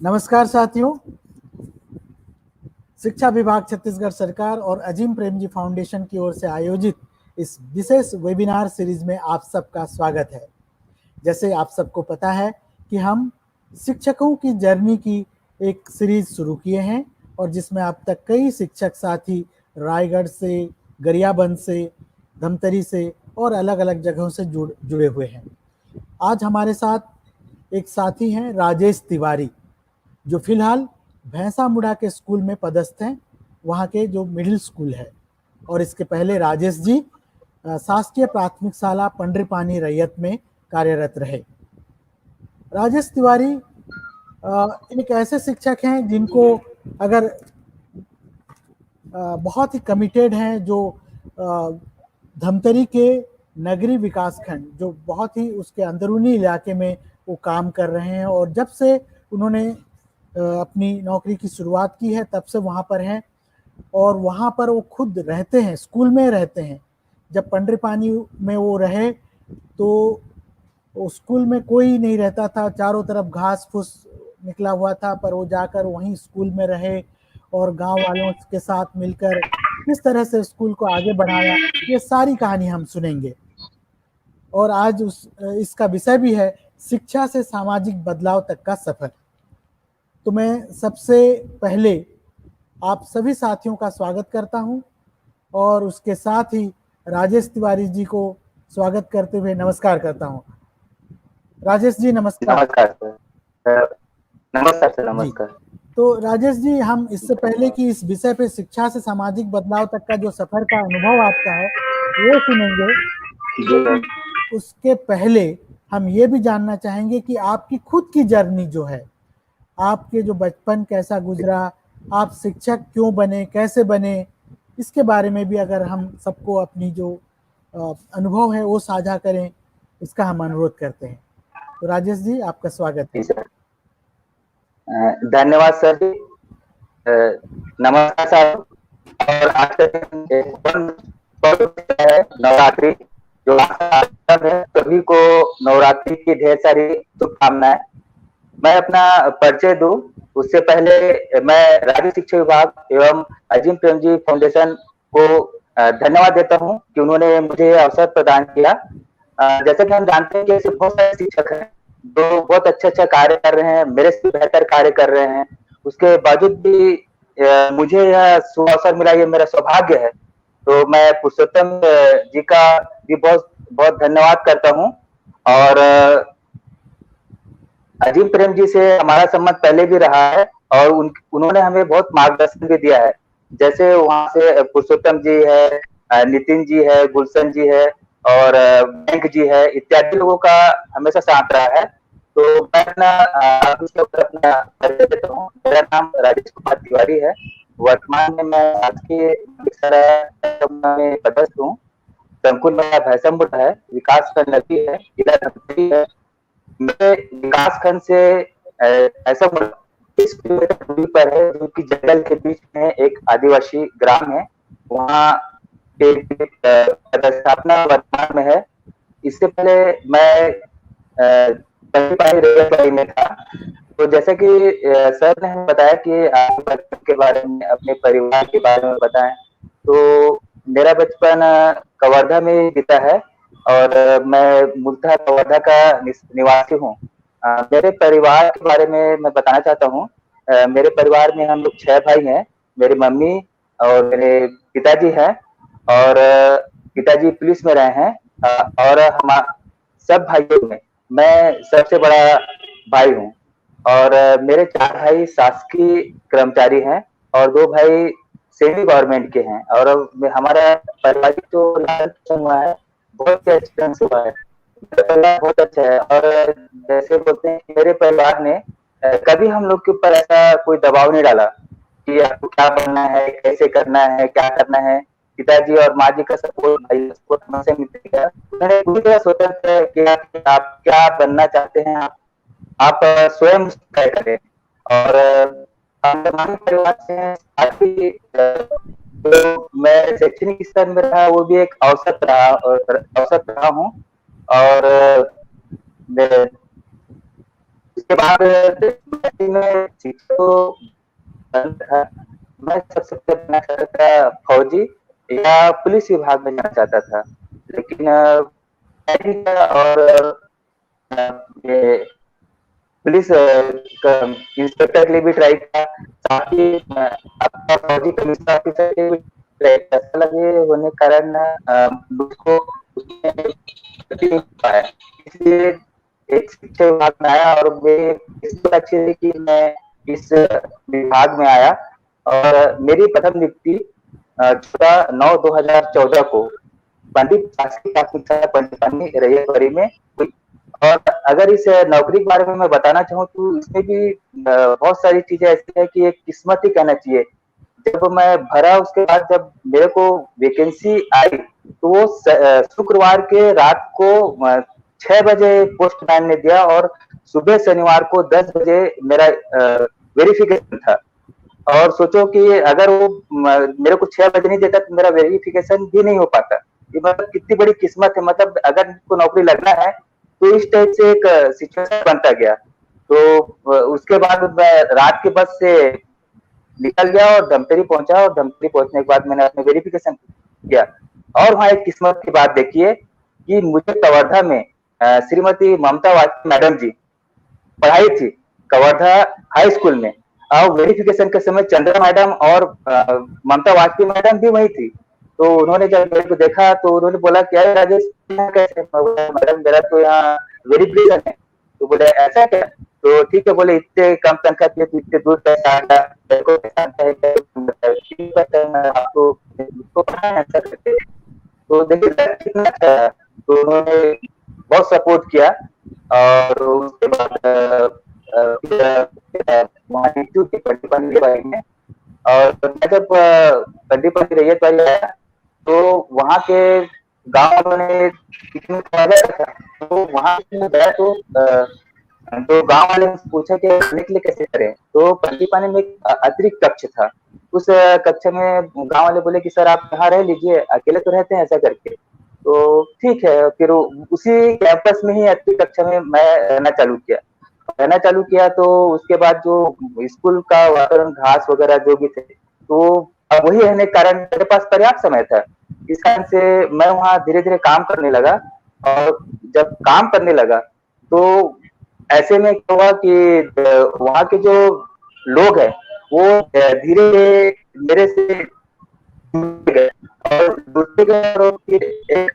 नमस्कार साथियों, शिक्षा विभाग छत्तीसगढ़ सरकार और अजीम प्रेमजी फाउंडेशन की ओर से आयोजित इस विशेष वेबिनार सीरीज में आप सबका स्वागत है। जैसे आप सबको पता है कि हम शिक्षकों की जर्नी की एक सीरीज शुरू किए हैं और जिसमें अब तक कई शिक्षक साथी रायगढ़ से, गरियाबंद से, धमतरी से और अलग अलग जगहों से जुड़े हुए हैं। आज हमारे साथ एक साथी हैं राजेश तिवारी, जो फिलहाल भैंसा मुड़ा के स्कूल में पदस्थ हैं, वहाँ के जो मिडिल स्कूल है। और इसके पहले राजेश जी शासकीय प्राथमिक शाला पंडरीपानी रैयत में कार्यरत रहे। राजेश तिवारी एक ऐसे शिक्षक हैं जिनको अगर बहुत ही कमिटेड हैं, जो धमतरी के नगरी विकास खंड, जो बहुत ही उसके अंदरूनी इलाके में वो काम कर रहे हैं और जब से उन्होंने अपनी नौकरी की शुरुआत की है तब से वहाँ पर हैं और वहाँ पर वो खुद रहते हैं, स्कूल में रहते हैं। जब पंडरीपानी में वो रहे तो स्कूल में कोई नहीं रहता था, चारों तरफ घास फूस निकला हुआ था, पर वो जाकर वहीं स्कूल में रहे और गांव वालों के साथ मिलकर किस तरह से स्कूल को आगे बढ़ाया, ये सारी कहानी हम सुनेंगे। और आज इसका विषय भी है शिक्षा से सामाजिक बदलाव तक का सफर। तो मैं सबसे पहले आप सभी साथियों का स्वागत करता हूं और उसके साथ ही राजेश तिवारी जी को स्वागत करते हुए नमस्कार करता हूं। राजेश जी नमस्कार। नमस्कार सर। नमस्कार सर। नमस्कार। तो राजेश जी, हम इससे पहले कि इस विषय पे शिक्षा से सामाजिक बदलाव तक का जो सफर का अनुभव आपका है वो सुनेंगे, तो उसके पहले हम ये भी जानना चाहेंगे कि आपकी खुद की जर्नी जो है, आपके जो बचपन कैसा गुजरा, आप शिक्षक क्यों बने, कैसे बने, इसके बारे में भी अगर हम सबको अपनी जो अनुभव है वो साझा करें, इसका हम अनुरोध करते हैं। तो राजेश जी, आपका स्वागत है। धन्यवाद सर जी। नमस्कार सर। और आज का नवरात्रि जो है, सभी को नवरात्रि की ढेर सारी शुभकामनाएं। मैं अपना परिचय दूं उससे पहले मैं राज्य शिक्षा विभाग एवं अजीम प्रेमजी फाउंडेशन को धन्यवाद देता हूं कि उन्होंने मुझे अवसर प्रदान किया। जैसे कि हम जानते हैं कि ऐसे बहुत सारे शिक्षक हैं जो बहुत अच्छा कार्य कर रहे हैं, मेरे से बेहतर कार्य कर रहे हैं, उसके बावजूद भी मुझे यह अवसर मिला, ये मेरा सौभाग्य है। तो मैं पुरुषोत्तम जी का भी बहुत बहुत धन्यवाद करता हूँ। और अजीम प्रेम जी से हमारा संबंध पहले भी रहा है और उन्होंने हमें बहुत मार्गदर्शन भी दिया है। जैसे वहां से पुरुषोत्तम जी है, नितिन जी है, गुलशन जी है और बैंक जी है, इत्यादि लोगों का हमेशा साथ रहा है। तो मैं अपना परिचय देता हूँ। मेरा नाम राजेश कुमार तिवारी है। वर्तमान में मैं शासकीय में पदस्थ हूँ। संकुल मेरा भैंसा मुड़ा है, विकास खंड नदी है, जिला धमतरी है। मेरे विकास खंड से ऐसा 30 किलोमीटर दूरी पर है, जो कि जंगल के बीच में एक आदिवासी ग्राम है। वहाँ स्थापना वर्तमान में है। इससे पहले मैं पंडरीपानी में था। तो जैसे कि सर ने हमें बताया कि आप बचपन के बारे में, अपने परिवार के बारे में बताएं, तो मेरा बचपन कवर्धा में बीता है और मैं मूलतः कवर्धा का निवासी हूँ। मेरे परिवार के बारे में मैं बताना चाहता हूँ। मेरे परिवार में हम लोग 6 भाई हैं। मेरी मम्मी और मेरे पिताजी हैं और पिताजी पुलिस में रहे हैं। और हम सब भाइयों में मैं सबसे बड़ा भाई हूँ। और मेरे 4 भाई शासकीय कर्मचारी हैं और 2 भाई सेमी गवर्नमेंट के हैं। और हमारा पारिवारिक जो हुआ है बहुत अच्छे ढंग से हुआ है, बहुत अच्छा है। और जैसे बोलते हैं मेरे परिवार ने कभी हम लोग के ऊपर ऐसा कोई दबाव नहीं डाला कि आपको क्या बनना है, कैसे करना है, क्या करना है। पिताजी और माँ जी का सपोर्ट, भाई का सपोर्ट हमसे मिलता है। उन्होंने पूरी तरह सोचा कि आप क्या बनना चाहते हैं, आप स्वयं तय करें। और हमारे परिवार से काफी तो मैं शैक्षणिक स्तर में रहा, वो भी एक अवसर रहा हूँ। और उसके बाद मैं शिक्षा को था, मैं सबसे पहले बनना चाहता था फौजी या पुलिस विभाग में जाना चाहता था, लेकिन और ये पुलिस का इंस्पेक्टर के लिए भी ट्राई किया, साथ ही आपका फौजी कमिश्नर ऑफिसर के लिए भी ट्राई किया। ऐसा लगे होने के कारण मुझको उसमें नहीं हो पाया, इसलिए एक शिक्षा विभाग में आया और मेरी किस्मत अच्छी रही कि मैं इस विभाग में आया। और मेरी प्रथम नियुक्ति 14/9/2014 को पंडित शासकीय प्राथमिक शाला पंडितानी रैयतपुरी में हुई। और अगर इस नौकरी के बारे में मैं बताना चाहूँ तो इसमें भी बहुत सारी चीजें ऐसी है कि एक किस्मत ही कहना चाहिए। जब मैं भरा उसके बाद जब मेरे को वैकेंसी आई तो वो शुक्रवार के रात को 6 बजे पोस्टमैन ने दिया और सुबह शनिवार को 10 बजे मेरा वेरिफिकेशन था। और सोचो कि अगर वो मेरे को 6 बजे नहीं देता तो मेरा वेरिफिकेशन भी नहीं हो पाता। ये मतलब कितनी बड़ी किस्मत है, मतलब अगर को नौकरी लगना है तो इस टाइप से एक सिचुएशन बनता गया। तो उसके बाद मैं रात के बस से निकल गया और धमतरी पहुंचा, और धमतरी पहुंचने के बाद मैंने अपने वेरिफिकेशन किया। और वहाँ एक किस्मत की बात देखिए कि मुझे कवर्धा में श्रीमती ममता वाजपेयी मैडम जी पढ़ाई थी, कवर्धा हाई स्कूल में। और वेरिफिकेशन के समय चंद्रा मैडम और ममता वाजपेयी मैडम भी वही थी। तो उन्होंने जब मेरे को देखा तो उन्होंने बोला क्या है राजेश, कैसे? मैडम मेरा तो यहाँ वेरिफिकेशन है। तो बोले ऐसा क्या? तो ठीक है, बोले इतने कम तनख्वाह के लिए इतने दूर पैसा आएगा, मेरे को आपको उसको पढ़ाना ऐसा करके। तो देखिए कितना अच्छा है। तो उन्होंने बहुत सपोर्ट किया। और उसके बाद में और मैं जब पंडीपनी रैयतवाड़ी आया तो वहाँ के गांव वालों ने था, तो वहाँ गया तो गांव वाले ने पूछा कि रहने के लिए कैसे करें। तो पंडीपनी में एक अतिरिक्त कक्ष था, उस कक्ष में गांव वाले बोले कि सर आप यहाँ रह लीजिए, अकेले तो रहते हैं ऐसा करके। तो ठीक है, फिर उसी कैंपस में ही अतिरिक्त कक्ष में मैं रहना चालू किया। तो उसके बाद जो स्कूल का वातावरण घास वगैरह जो भी थे, तो अब वही रहने के कारण मेरे पास पर्याप्त समय था। इस कारण से मैं वहाँ धीरे धीरे काम करने लगा। और जब काम करने लगा तो ऐसे में क्या हुआ कि वहाँ के जो लोग हैं वो धीरे धीरे मेरे से जुड़ गए और दूसरे के फिर एक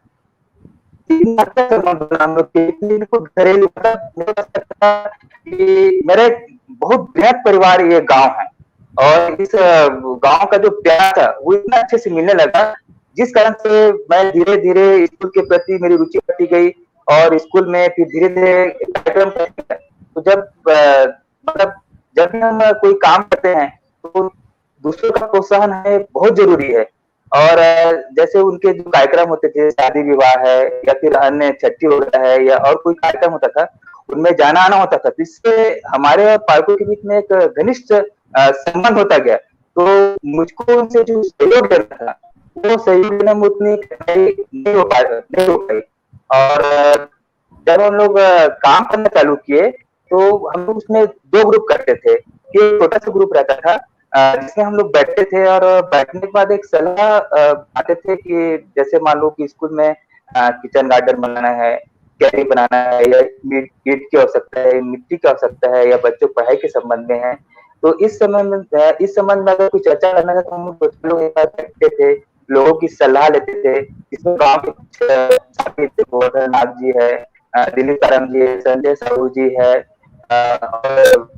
घरेलू मेरा एक बहुत बृहद परिवार ये गांव है। और इस गांव का जो प्यार था वो इतना अच्छे से मिलने लगा, जिस कारण से मैं धीरे धीरे स्कूल के प्रति मेरी रुचि बढ़ती गई। और स्कूल में फिर धीरे धीरे कार्यक्रम करते गए। तो जब मतलब जब भी हम कोई काम करते हैं तो दूसरों का प्रोत्साहन है बहुत जरूरी है। और जैसे उनके जो कार्यक्रम होते थे, शादी विवाह है या फिर अन्य छठी वगैरह है या और कोई कार्यक्रम होता था, उनमें जाना आना होता था, जिससे हमारे और पालकों के बीच में एक घनिष्ठ संबंध होता गया। तो मुझको उनसे जो सहयोग देना था वो सहयोग देने में उतनी नहीं हो पाई। और जब हम लोग काम करना चालू किए तो हम लोग उसमें 2 ग्रुप करते थे। एक छोटा सा ग्रुप रहता था जिसमें हम लोग बैठते थे और बैठने के बाद एक सलाह आते थे कि जैसे मान लो कि स्कूल में किचन गार्डन बनाना है, क्यारी बनाना है, या ईंट की आवश्यकता है, मिट्टी की आवश्यकता है, या बच्चों की पढ़ाई के संबंध में है। तो इस संबंध में अगर कोई चर्चा करना है तो हम लोग एक साथ बैठते थे, लोगों की सलाह लेते थे। इसमें गाँव के कुछ साथी थे, गोवर्धन नाथ जी है, दिलीप करम जी है, संजय साहू जी है, और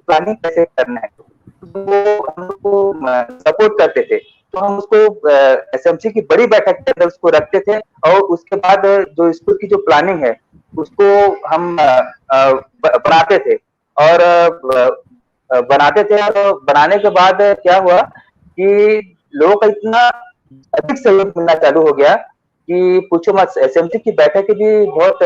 प्लानिंग कैसे करना है, वो हमको सपोर्ट करते थे। तो हम उसको एसएमसी की बड़ी बैठक के अंदर उसको रखते थे और उसके बाद जो स्कूल की जो प्लानिंग है उसको हम बनाते थे। और बनाने के बाद क्या हुआ कि लोगों का इतना अधिक सहयोग मिलना चालू हो गया कि पूछो मत। एसएमसी की बैठक भी बहुत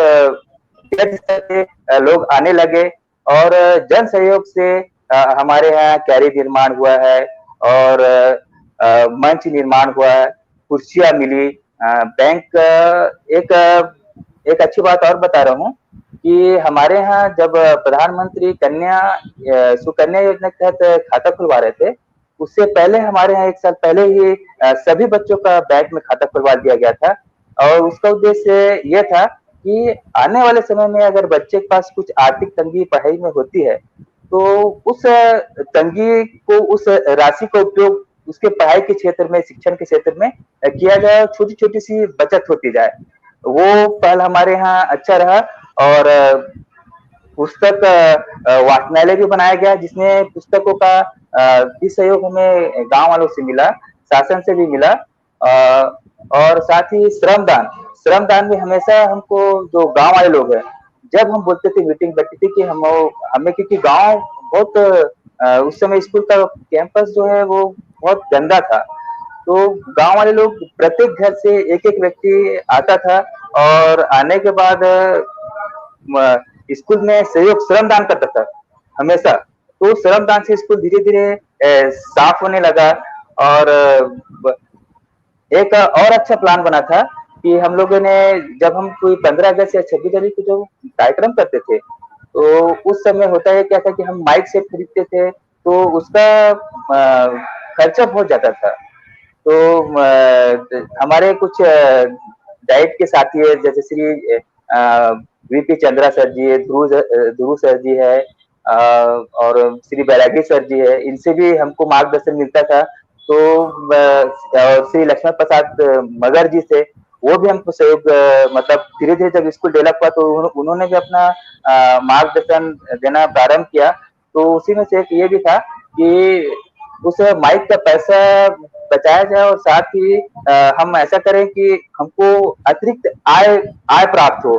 लोग आने लगे और जन सहयोग से हमारे यहाँ कैरी निर्माण हुआ है और मंच निर्माण हुआ है, कुर्सियां मिली, बैंक एक एक अच्छी बात और बता रहा हूँ कि हमारे यहाँ जब प्रधानमंत्री कन्या सुकन्या योजना के तहत खाता खुलवा रहे थे, उससे पहले हमारे यहाँ 1 साल पहले ही सभी बच्चों का बैंक में खाता खुलवा दिया गया था। और उसका उद्देश्य ये था कि आने वाले समय में अगर बच्चे के पास कुछ आर्थिक तंगी पढ़ाई में होती है, तो उस तंगी को, उस राशि का उपयोग उसके पढ़ाई के क्षेत्र में, शिक्षण के क्षेत्र में किया जाए, छोटी-छोटी सी बचत होती जाए। वो पहल हमारे यहाँ अच्छा रहा। और पुस्तक वाचनालय भी बनाया गया, जिसमें पुस्तकों का भी सहयोग हमें गाँव वालों से मिला, शासन से भी मिला। और साथ ही श्रमदान भी हमेशा हमको, जो गाँव वाले लोग हैं, जब हम बोलते थे, मीटिंग बैठती थी कि हमें, क्योंकि गाँव बहुत उस समय स्कूल का कैंपस जो है वो बहुत गंदा था, तो गाँव वाले लोग प्रत्येक घर से एक-एक व्यक्ति आता था और आने के बाद स्कूल में सहयोग श्रमदान करता था हमेशा। तो श्रमदान से स्कूल धीरे-धीरे साफ होने लगा। और एक और अच्छा प्लान बना था कि हम लोगों ने, जब हम कोई 15 अगस्त या 26 जनवरी को जो कार्यक्रम करते थे, तो उस समय होता है क्या था कि हम माइक सेट खरीदते थे, तो उसका खर्चा बहुत जाता था। तो हमारे कुछ डाइट के साथी है, जैसे श्री वीपी चंद्रा सर जी है, ध्रुव सर जी है, और श्री बैरागी सर जी है, इनसे भी हमको मार्गदर्शन मिलता था। तो श्री लक्ष्मण प्रसाद मगर जी से, वो भी हमको सहयोग, मतलब धीरे-धीरे जब स्कूल डेवलप हुआ, तो उन्होंने भी अपना मार्गदर्शन देना प्रारंभ किया। तो उसी में से एक ये भी था कि उस माइक का पैसा बचाया जाए और साथ ही हम ऐसा करें कि हमको अतिरिक्त आय प्राप्त हो।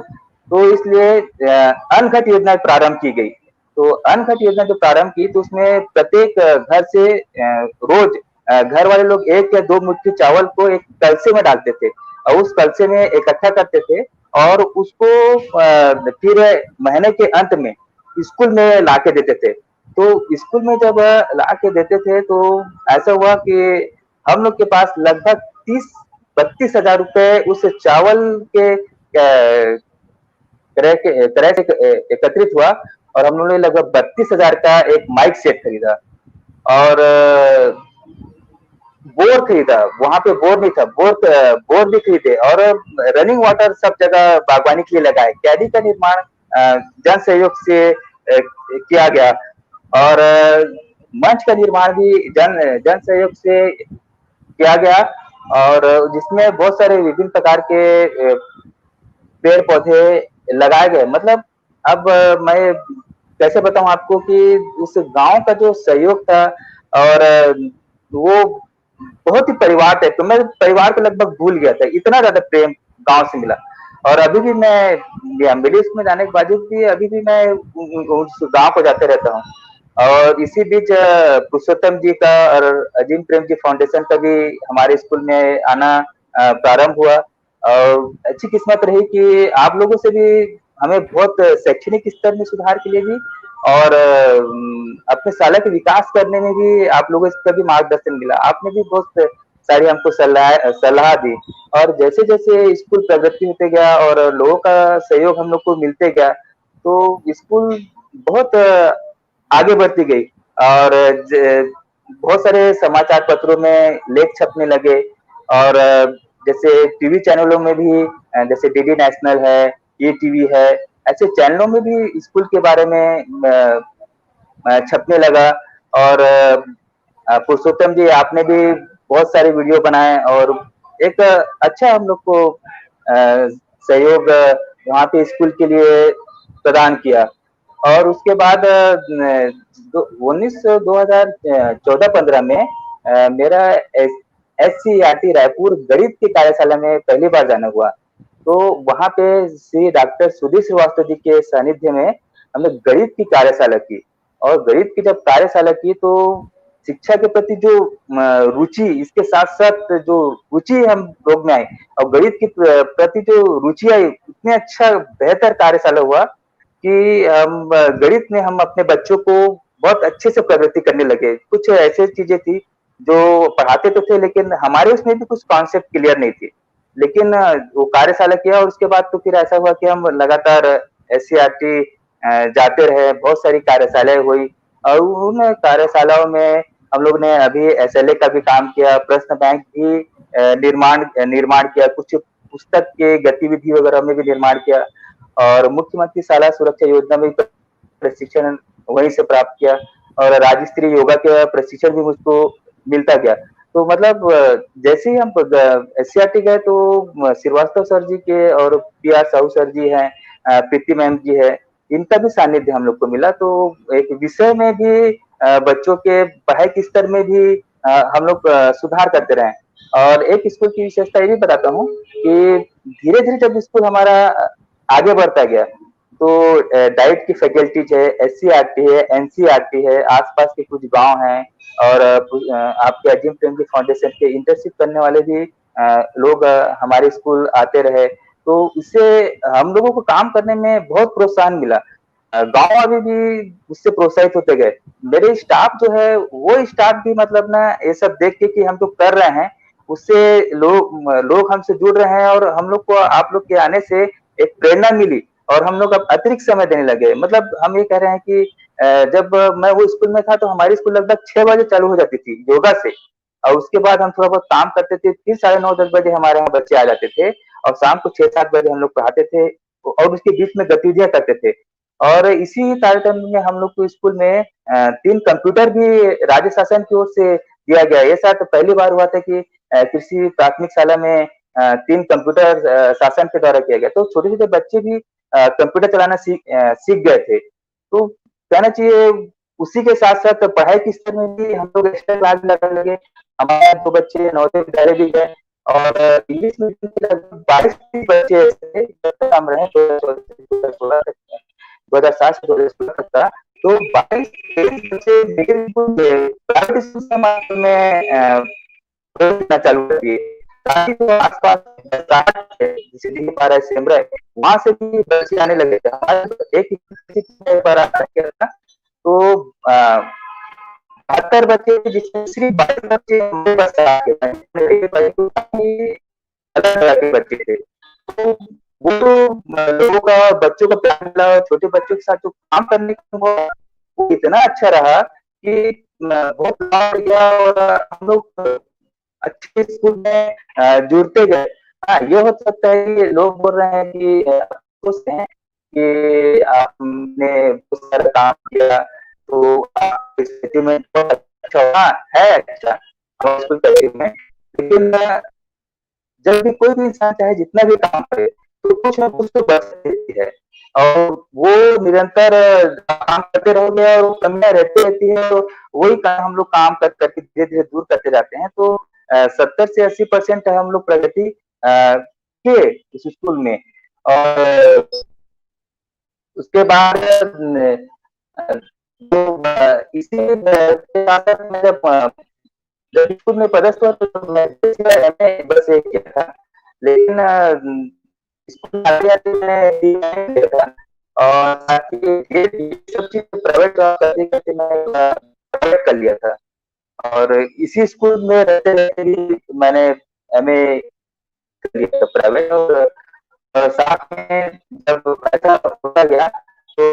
तो इसलिए अनघट योजना प्रारंभ की गई। तो अनघट योजना जो प्रारंभ की, तो उसमें प्रत्येक घर से रोज घर वाले लोग 1 या 2 मुट्ठी चावल को एक कलसे में डालते थे और उस कलसे में इकट्ठा करते थे और उसको फिर महीने के अंत में स्कूल में ला के देते थे। तो स्कूल में जब ला के देते थे, तो ऐसा हुआ कि हम लोग के पास लगभग 30-32 हजार रुपए उस चावल के तरह से एकत्रित हुआ और हम लोगों ने लगभग 32 हजार का एक माइक सेट खरीदा और बोर खरीदा। वहां पे बोर नहीं था, बोर भी खरीदे और रनिंग वाटर सब जगह बागवानी के लिए लगाए। कैदी का निर्माण जन सहयोग से किया गया और मंच का निर्माण भी जन सहयोग से किया गया और जिसमें बहुत सारे विभिन्न प्रकार के पेड़ पौधे लगाए गए। मतलब अब मैं कैसे बताऊं आपको कि उस गांव का जो सहयोग था और वो बहुत ही परिवार थे, तो मैं परिवार को लगभग भूल गया था, इतना ज्यादा प्रेम गांव से मिला। और अभी भी मैं मिडिल स्कूल में जाने के बावजूद भी अभी भी मैं उस गांव को जाते रहता हूँ। और इसी बीच पुरुषोत्तम जी का और अजीम प्रेम जी फाउंडेशन का भी हमारे स्कूल में आना प्रारंभ हुआ और अच्छी किस्मत रही कि आप लोगों से भी हमें बहुत शैक्षणिक स्तर में सुधार के लिए भी और अपने शाला के विकास करने में भी आप लोगों से भी मार्गदर्शन मिला। आपने भी बहुत सारी हमको सलाह दी और जैसे जैसे स्कूल प्रगति होते गया और लोगों का सहयोग हम लोग को मिलते गया, तो स्कूल बहुत आगे बढ़ती गई और बहुत सारे समाचार पत्रों में लेख छपने लगे और जैसे टीवी चैनलों में भी, जैसे डीडी नेशनल है, ये टीवी है, ऐसे चैनलों में भी स्कूल के बारे में छपने लगा। और पुरुषोत्तम जी, आपने भी बहुत सारे वीडियो बनाए और एक अच्छा हम लोग को सहयोग वहाँ पे स्कूल के लिए प्रदान किया। और उसके बाद 2014-15 में मेरा SCERT रायपुर गणित की कार्यशाला में पहली बार जाना हुआ। तो वहाँ पे श्री डॉक्टर सुधीर श्रीवास्तव जी के सानिध्य में हमने गणित की कार्यशाला की और गणित की जब कार्यशाला की, तो शिक्षा के प्रति जो रुचि, इसके साथ साथ जो रुचि हम लोग में आई और गणित के प्रति जो रुचि आई, इतने अच्छा बेहतर कार्यशाला हुआ कि हम गणित में हम अपने बच्चों को बहुत अच्छे से प्रगति करने लगे। कुछ ऐसी चीजें थी जो पढ़ाते तो थे, लेकिन हमारे उसमें भी कुछ कॉन्सेप्ट क्लियर नहीं थी। लेकिन वो कार्यशाला किया और उसके बाद तो फिर ऐसा हुआ कि हम लगातार एससीईआरटी जाते रहे, बहुत सारी कार्यशालाएँ हुई और उन कार्यशालाओं में हम लोग ने अभी एसएलए का भी काम किया, प्रश्न बैंक भी निर्माण निर्माण किया, कुछ पुस्तक के गतिविधि वगैरह में भी निर्माण किया और मुख्यमंत्री शाला सुरक्षा योजना में प्रशिक्षण वहीं से प्राप्त किया और राज्य स्तरीय योगा के प्रशिक्षण भी मुझको मिलता गया। तो मतलब जैसे ही हम एससीईआरटी गए तो श्रीवास्तव सर जी के और पीआर साहू सर जी हैं, प्रीति मैम जी है, इनका भी सानिध्य हम लोग को मिला। तो एक विषय में भी बच्चों के पढ़ाई के स्तर में भी हम लोग सुधार करते रहे और एक स्कूल की विशेषता ये भी बताता हूँ कि धीरे-धीरे जब स्कूल हमारा आगे बढ़ता गया तो डाइट की फैकल्टीज है, एससीईआरटी है, एनसीईआरटी है, आसपास के कुछ गांव हैं और आपके अजीम प्रेमजी फाउंडेशन के इंटर्नशिप करने वाले भी लोग हमारे स्कूल आते रहे। तो इससे हम लोगों को काम करने में बहुत प्रोत्साहन मिला। गांव वाले भी उससे प्रोत्साहित होते गए। मेरे स्टाफ जो है वो स्टाफ भी मतलब ना ये सब देख के कि हम तो कर रहे हैं, उससे लोग हमसे जुड़ रहे हैं और हम लोग को आप लोग के आने से एक प्रेरणा मिली और हम लोग अब अतिरिक्त समय देने लगे। मतलब हम ये कह रहे हैं कि जब मैं वो स्कूल में था तो हमारी स्कूल लगभग 6 बजे चालू हो जाती थी योगा से और उसके बाद हम थोड़ा बहुत काम करते थे, फिर 9:30-10 बजे हमारे यहाँ बच्चे आ जाते थे और शाम को 6-7 बजे हम लोग पढ़ाते थे और उसके बीच में गतिविधियां करते थे। और इसी कार्यक्रम में हम लोग को स्कूल में 3 कंप्यूटर भी राज्य शासन की ओर से दिया गया। ये शायद पहली बार हुआ था कि किसी प्राथमिक शाला में 3 कंप्यूटर शासन के द्वारा किया गया। तो छोटे-छोटे बच्चे भी कंप्यूटर चलाना सीख गए थे। तो कहना चाहिए उसी के साथ-साथ पढ़ाई के स्तर में भी हम लोग एक्स्ट्रा क्लास लगाने लगे। हमारे 2 बच्चे नवोदय विद्यालय भी गए और इंग्लिश मीडियम के लगभग 22-30 बच्चे ऐसे थे जब तक हम रहे 2016 तक 2007 से 2016 तक का। तो 22-23 बच्चे लेकिन प्राइवेट स्कूल में करना चालू कर दिए ताकि जो आसपास जैसे दिल्ली पारा सेमरा वहां से भी बच्चे आने लगे थे। हमारे एक बार किया था तो 72 बच्चे जिसमें सिर्फ 22 बच्चे हमारे पास आके अलग-अलग के बच्चे थे। तो वो तो लोगों का बच्चों का प्यार मिला और छोटे बच्चों के साथ जो काम करने का वो इतना अच्छा रहा कि बहुत गया और हम लोग अच्छे स्कूल में जुड़ते गए। हाँ, ये हो सकता है कि लोग बोल रहे हैं कि खुश हैं कि आपने बहुत सारा काम किया तो आपकी स्थिति में बहुत अच्छा हाँ, है अच्छा स्कूल की में लेकिन जब भी कोई भी इंसान चाहे जितना भी काम करे तो कुछ ना कुछ तो बच देती है और वो निरंतर काम करते रहोगे और वो कमियां रहती रहती है तो वही काम हम लोग काम कर करके धीरे-धीरे दूर करते जाते हैं। तो 70 से 80% हम लोग प्रगति किए उस स्कूल में और उसके बाद इसी के साथ मैं जब स्कूल में पदस्थ हुआ तो मैं एमए बस एक किया था लेकिन स्कूल आते-आते मैं किया था और साथ ही ये सब चीज़ प्राइवेट जॉब करते-करते मैं प्राइवेट कर लिया था और इसी स्कूल में रहते-रहते भी मैंने एमए कर लिया था प्राइवेट और साथ में जब ऐसा होता गया तो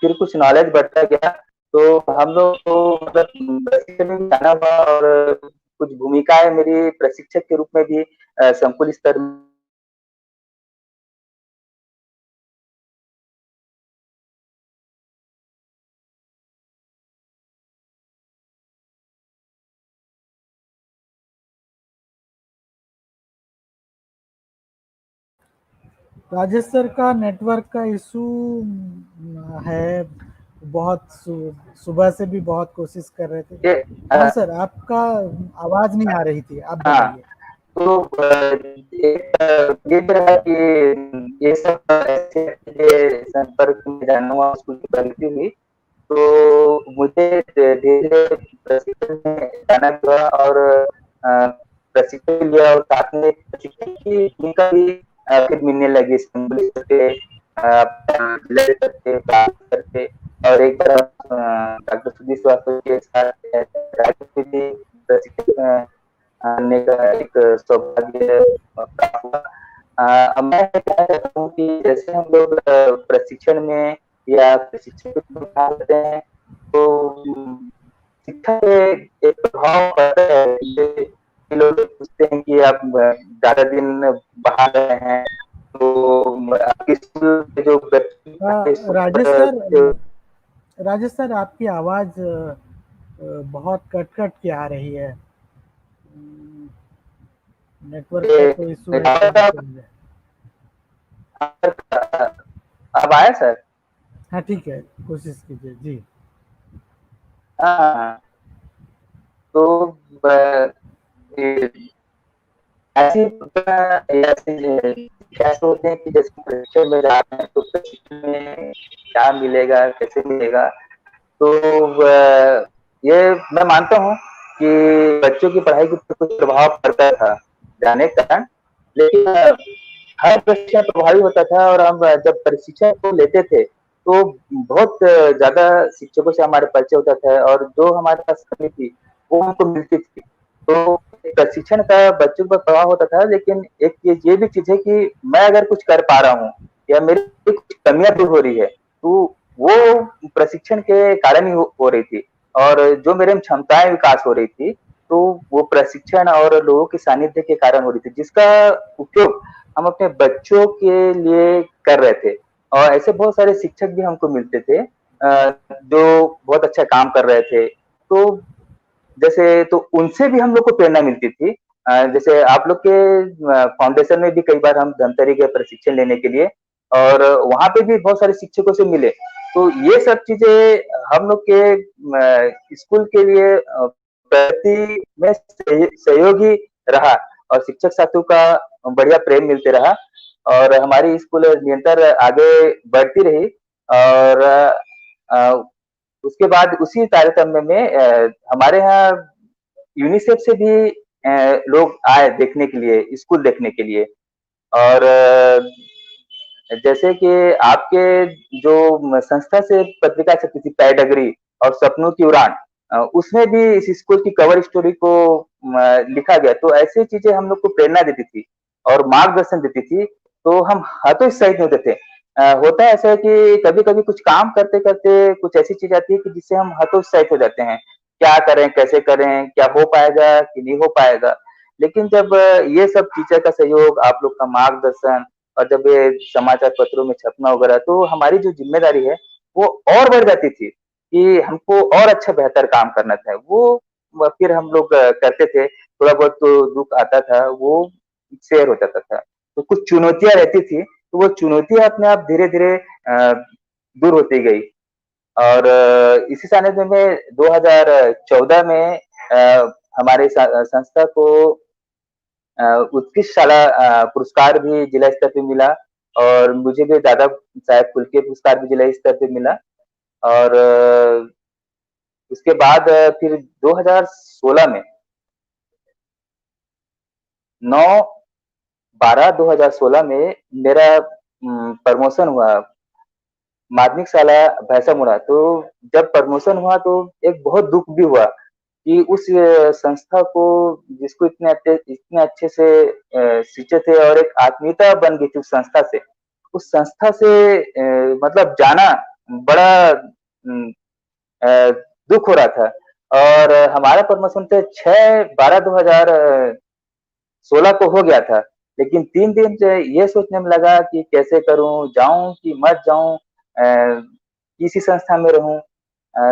फिर कुछ नॉलेज बढ़ता गया तो हम लोग को मतलब प्रशिक्षण में जाना हुआ और कुछ भूमिकाएं मेरी प्रशिक्षक के रूप में भी संकुल स्तर राजेश सर का नेटवर्क का इशू है, बहुत सुबह से भी बहुत कोशिश कर रहे थे। हाँ सर, आपका आवाज नहीं आ रही थी, आप बताइए। तो ये रहा कि ये सब ऐसे संपर्क में जाना हुआ स्कूल की प्रगति हुई तो मुझे धीरे-धीरे प्रशिक्षण में जाना हुआ और प्रशिक्षण लिया और साथ में प्रशिक्षण की भूमिका भी फिर मिलने लगी संकुल स्तर पे जिला स्तर पे प्रांत स्तर पे और एक बार डॉक्टर सुधीर श्रीवास्तव के साथ राज्य में भी प्रशिक्षण आने का एक सौभाग्य प्राप्त हुआ। मैं कहना चाहता हूँ कि जैसे हम लोग प्रशिक्षण में या प्रशिक्षण में भाग लेते हैं, तो शिक्षा पे एक प्रभाव पड़ता है। ये लोग पूछते हैं कि आप ज़्यादा दिन बाहर रहे हैं, तो आपकी स्कूल के जो बच्चे राजेश सर आपकी आवाज़ बहुत कट-कट के आ रही है। नेटवर्क का तो इश्यू है क्या समझे? अब आया सर? हाँ ठीक है, कोशिश कीजिए जी। हाँ, तो ऐसी ऐसे कैसे होते हैं कि जैसे प्रशिक्षण में जा रहे हैं, तो प्रशिक्षण में क्या मिलेगा, कैसे मिलेगा? तो ये मैं मानता हूँ कि बच्चों की पढ़ाई के ऊपर कुछ प्रभाव पड़ता था जाने के कारण, लेकिन हर प्रशिक्षण प्रभावी होता था। और हम जब प्रशिक्षण को लेते थे, तो बहुत ज़्यादा शिक्षकों से हमारा परिचय होता था, और जो हमारे पास कमी थी, वो हमको मिलती थी। तो प्रशिक्षण का बच्चों पर प्रभाव होता था, लेकिन एक ये भी चीज़ है कि मैं अगर कुछ कर पा रहा हूँ या मेरी कुछ कमियाँ दूर हो रही है, तो वो प्रशिक्षण के कारण ही हो रही थी। और जो मेरे में क्षमताएँ विकास हो रही थी, तो वो प्रशिक्षण और लोगों के सानिध्य के कारण हो रही थी, जिसका उपयोग हम अपने बच्चों के लिए कर रहे थे। और ऐसे बहुत सारे शिक्षक भी हमको मिलते थे, जो बहुत अच्छा काम कर रहे थे। तो जैसे तो उनसे भी हम लोग को प्रेरणा मिलती थी। जैसे आप लोग के फाउंडेशन में भी कई बार हम धमतरी गए प्रशिक्षण लेने के लिए, और वहाँ पे भी बहुत सारे शिक्षकों से मिले। तो ये सब चीज़ें हम लोग के स्कूल के लिए प्रगति में सहयोगी रहा, और शिक्षक साथियों का बढ़िया प्रेम मिलते रहा, और हमारी स्कूल निरंतर आगे बढ़ती रही। और उसके बाद उसी तारतम्य में हमारे यहाँ यूनिसेफ से भी लोग आए देखने के लिए, स्कूल देखने के लिए। और जैसे कि आपके जो संस्था से पत्रिका छपी थी पेडागरी और सपनों की उड़ान, उसमें भी इस स्कूल की कवर स्टोरी को लिखा गया। तो ऐसी चीजें हम लोग को प्रेरणा देती थी और मार्गदर्शन देती थी, तो हम हतोत्साहित नहीं होते थे। होता है ऐसा है कि कभी-कभी कुछ काम करते-करते कुछ ऐसी चीज़ आती है कि जिससे हम हतोत्साहित हो जाते हैं। क्या करें, कैसे करें, क्या हो पाएगा कि नहीं हो पाएगा? लेकिन जब ये सब टीचर का सहयोग, आप लोग का मार्गदर्शन, और जब ये समाचार पत्रों में छपना वगैरह, तो हमारी जो ज़िम्मेदारी है, वो और बढ़ जाती थी कि हमको और अच्छा बेहतर काम करना था। वो फिर हम लोग करते थे। थोड़ा बहुत तो दुःख आता था, वो शेयर हो जाता था। तो कुछ चुनौतियाँ रहती थी, तो वो चुनौतियाँ अपने आप धीरे-धीरे दूर होती गई। और इसी सानिध्य में 2014 में हमारे संस्था को उत्कृष्ट शाला पुरस्कार भी जिला स्तर पे मिला, और मुझे भी दादा साहेब फाल्के पुरस्कार भी जिला स्तर पे मिला। और उसके बाद फिर 2016 में 9/12/2016 में मेरा प्रमोशन हुआ माध्यमिक शाला भैंसा मुड़ा। तो जब प्रमोशन हुआ, तो एक बहुत दुःख भी हुआ कि उस संस्था को, जिसको इतने अच्छे से सींचे थे, और एक आत्मीयता बन गई थी उस संस्था से। उस संस्था से मतलब जाना बड़ा दुःख हो रहा था। और हमारा प्रमोशन तो 6/12/2016 को हो गया था। लेकिन 3 दिन से ये सोचने में लगा कि कैसे करूँ, जाऊँ कि मत जाऊँ, किसी संस्था में रहूँ।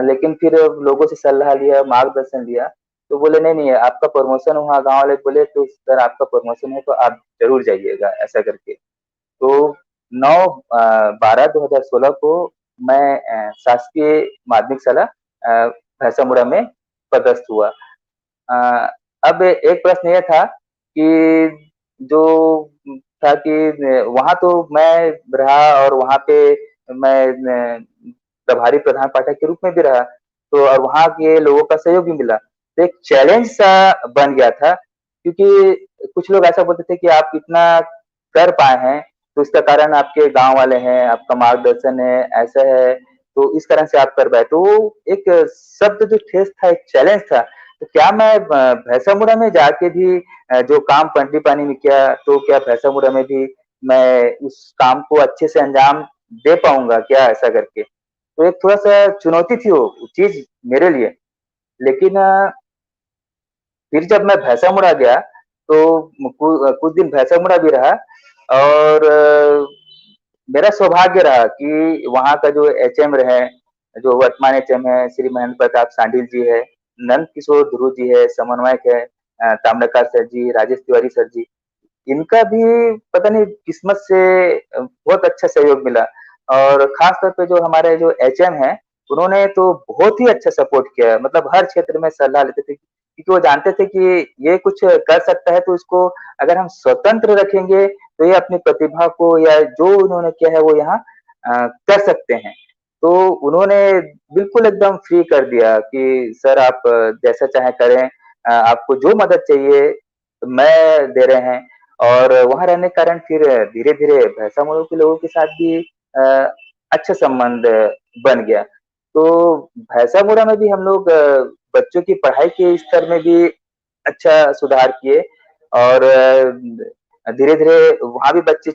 लेकिन फिर लोगों से सलाह लिया, मार्गदर्शन लिया, तो बोले नहीं-नहीं आपका प्रमोशन हुआ, गाँव वाले बोले तो सर आपका प्रमोशन है तो आप ज़रूर जाइएगा, ऐसा करके। तो 9/12/2016 को मैं शासकीय माध्यमिक शाला भैंसामुड़ा में पदस्थ हुआ। अब एक प्रश्न ये था कि जो था कि वहाँ तो मैं रहा, और वहाँ पे मैं प्रभारी प्रधान पाठक के रूप में भी रहा, तो और वहाँ के लोगों का सहयोग भी मिला। तो एक चैलेंज सा बन गया था, क्योंकि कुछ लोग ऐसा बोलते थे कि आप इतना कर पाए हैं, तो इसका कारण आपके गाँव वाले हैं, आपका मार्गदर्शन है, ऐसा है, तो इस कारण से आप कर पाए। तो एक शब्द जो ठेस था, एक चैलेंज था, तो क्या मैं भैंसामुड़ा में जाके भी जो काम पंडीपानी में किया, तो क्या भैंसामुड़ा में भी मैं उस काम को अच्छे से अंजाम दे पाऊंगा क्या, ऐसा करके। तो एक थोड़ा सा चुनौती थी वो चीज मेरे लिए। लेकिन फिर जब मैं भैंसामुड़ा गया तो कुछ दिन भैंसामुड़ा भी रहा, और मेरा सौभाग्य रहा कि वहाँ का जो एचएम रहे, जो वर्तमान एचएम है, श्री महेंद्र प्रताप शांडिल जी है, नंद किशोर ध्रुव जी है, समन्वयक है ताम्रकार सर जी, राजेश तिवारी सर जी, इनका भी पता नहीं किस्मत से बहुत अच्छा सहयोग मिला। और खास तौर पे जो हमारे जो एचएम है, उन्होंने तो बहुत ही अच्छा सपोर्ट किया, मतलब हर क्षेत्र में सलाह लेते थे, क्योंकि वो जानते थे कि ये कुछ कर सकता है, तो इसको अगर हम स्वतंत्र रखेंगे तो ये अपनी प्रतिभा को या जो उन्होंने किया है वो यहाँ कर सकते हैं। तो उन्होंने बिल्कुल एकदम फ्री कर दिया कि सर आप जैसा चाहे करें, आपको जो मदद चाहिए मैं दे रहे हैं। और वहाँ रहने के कारण फिर धीरे-धीरे भैंसामुड़ा के लोगों के साथ भी अ, अच्छा संबंध बन गया। तो भैंसामुड़ा में भी हम लोग बच्चों की पढ़ाई के स्तर में भी अच्छा सुधार किए, और धीरे-धीरे वहाँ भी बच्चे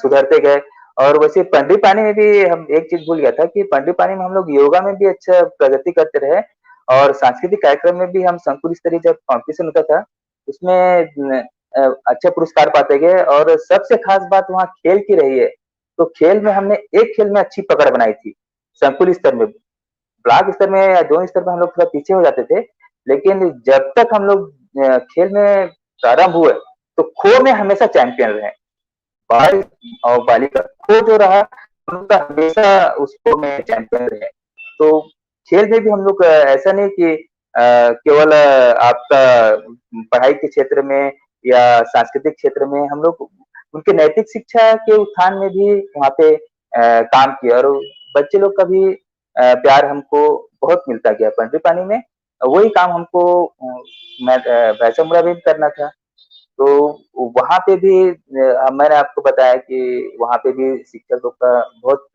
सुधरते गए। और वैसे पंडीपानी में भी हम एक चीज भूल गया था कि पंडीपानी में हम लोग योगा में भी अच्छा प्रगति करते रहे, और सांस्कृतिक कार्यक्रम में भी हम संकुल स्तरीय जब कॉम्पिटिशन होता था, उसमें अच्छे पुरस्कार पाते गए। और सबसे खास बात वहाँ खेल की रही है, तो खेल में हमने एक खेल में अच्छी पकड़ बनाई थी संकुल स्तर में। ब्लॉक स्तर में या जोन स्तर में हम लोग थोड़ा पीछे हो जाते थे, लेकिन जब तक हम लोग खेल में प्रारंभ हुए तो खो में हमेशा चैंपियन रहे। बाल और बालिका खो जो रहा, उनका हमेशा उसको में चैंपियन रहे। तो खेल में भी हम लोग ऐसा नहीं कि केवल आपका पढ़ाई के क्षेत्र में या सांस्कृतिक क्षेत्र में, हम लोग उनके नैतिक शिक्षा के उत्थान में भी वहाँ पे काम किया, और बच्चे लोग का भी प्यार हमको बहुत मिलता गया पंडीपानी में। वही काम हमको मैं भैंसामुड़ा में भी करना था। तो वहाँ पे भी मैंने आपको बताया कि वहाँ पे भी शिक्षकों का बहुत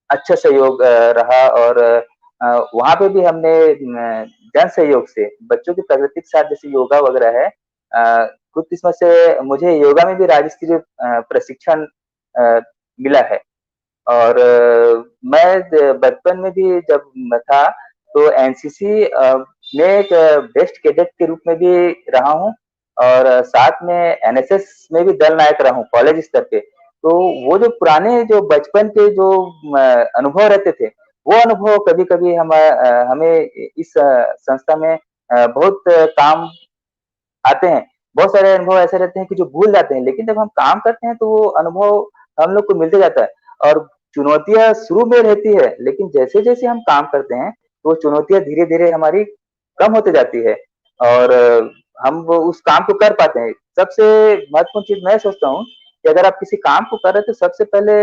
अच्छा सहयोग रहा। और वहाँ पे भी हमने जन सहयोग से बच्चों की प्रगति के साथ, जैसे योगा वगैरह है, खुद किस्मत से मुझे योगा में भी राज्य स्तरीय प्रशिक्षण मिला है। और मैं बचपन में भी जब था तो एनसीसी में एक बेस्ट कैडेट के रूप में भी रहा हूँ, और साथ में एनएसएस में भी दल नायक रहा हूँ कॉलेज स्तर पे। तो वो जो पुराने जो बचपन के जो अनुभव रहते थे, वो अनुभव कभी-कभी हमें इस संस्था में बहुत काम आते हैं। बहुत सारे अनुभव ऐसे रहते हैं कि जो भूल जाते हैं, लेकिन जब हम काम करते हैं तो वो अनुभव हम लोग को मिलते जाता है। और चुनौतियाँ शुरू में रहती है, लेकिन जैसे-जैसे हम काम करते हैं, तो वो चुनौतियाँ धीरे-धीरे हमारी कम होती जाती है, और हम वो उस काम को कर पाते हैं। सबसे महत्वपूर्ण चीज़ मैं सोचता हूँ कि अगर आप किसी काम को कर रहे हैं तो सबसे पहले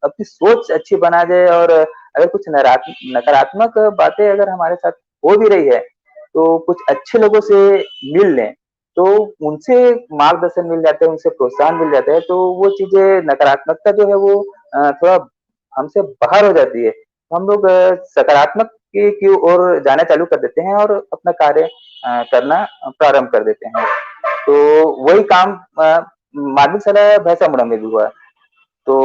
अपनी सोच अच्छी बना जाए, और अगर कुछ नकारात्मक बातें अगर हमारे साथ हो भी रही है, तो कुछ अच्छे लोगों से मिल लें। तो उनसे मार्गदर्शन मिल जाता है, उनसे प्रोत्साहन मिल जाता है, तो वो चीज़ें नकारात्मकता जो है वो थोड़ा हमसे बाहर हो जाती है। तो हम लोग सकारात्मक की ओर जाना चालू कर देते हैं, और अपना कार्य करना प्रारंभ कर देते हैं। तो वही काम माध्यमिक शाला भैंसामुड़ा में भी हुआ। तो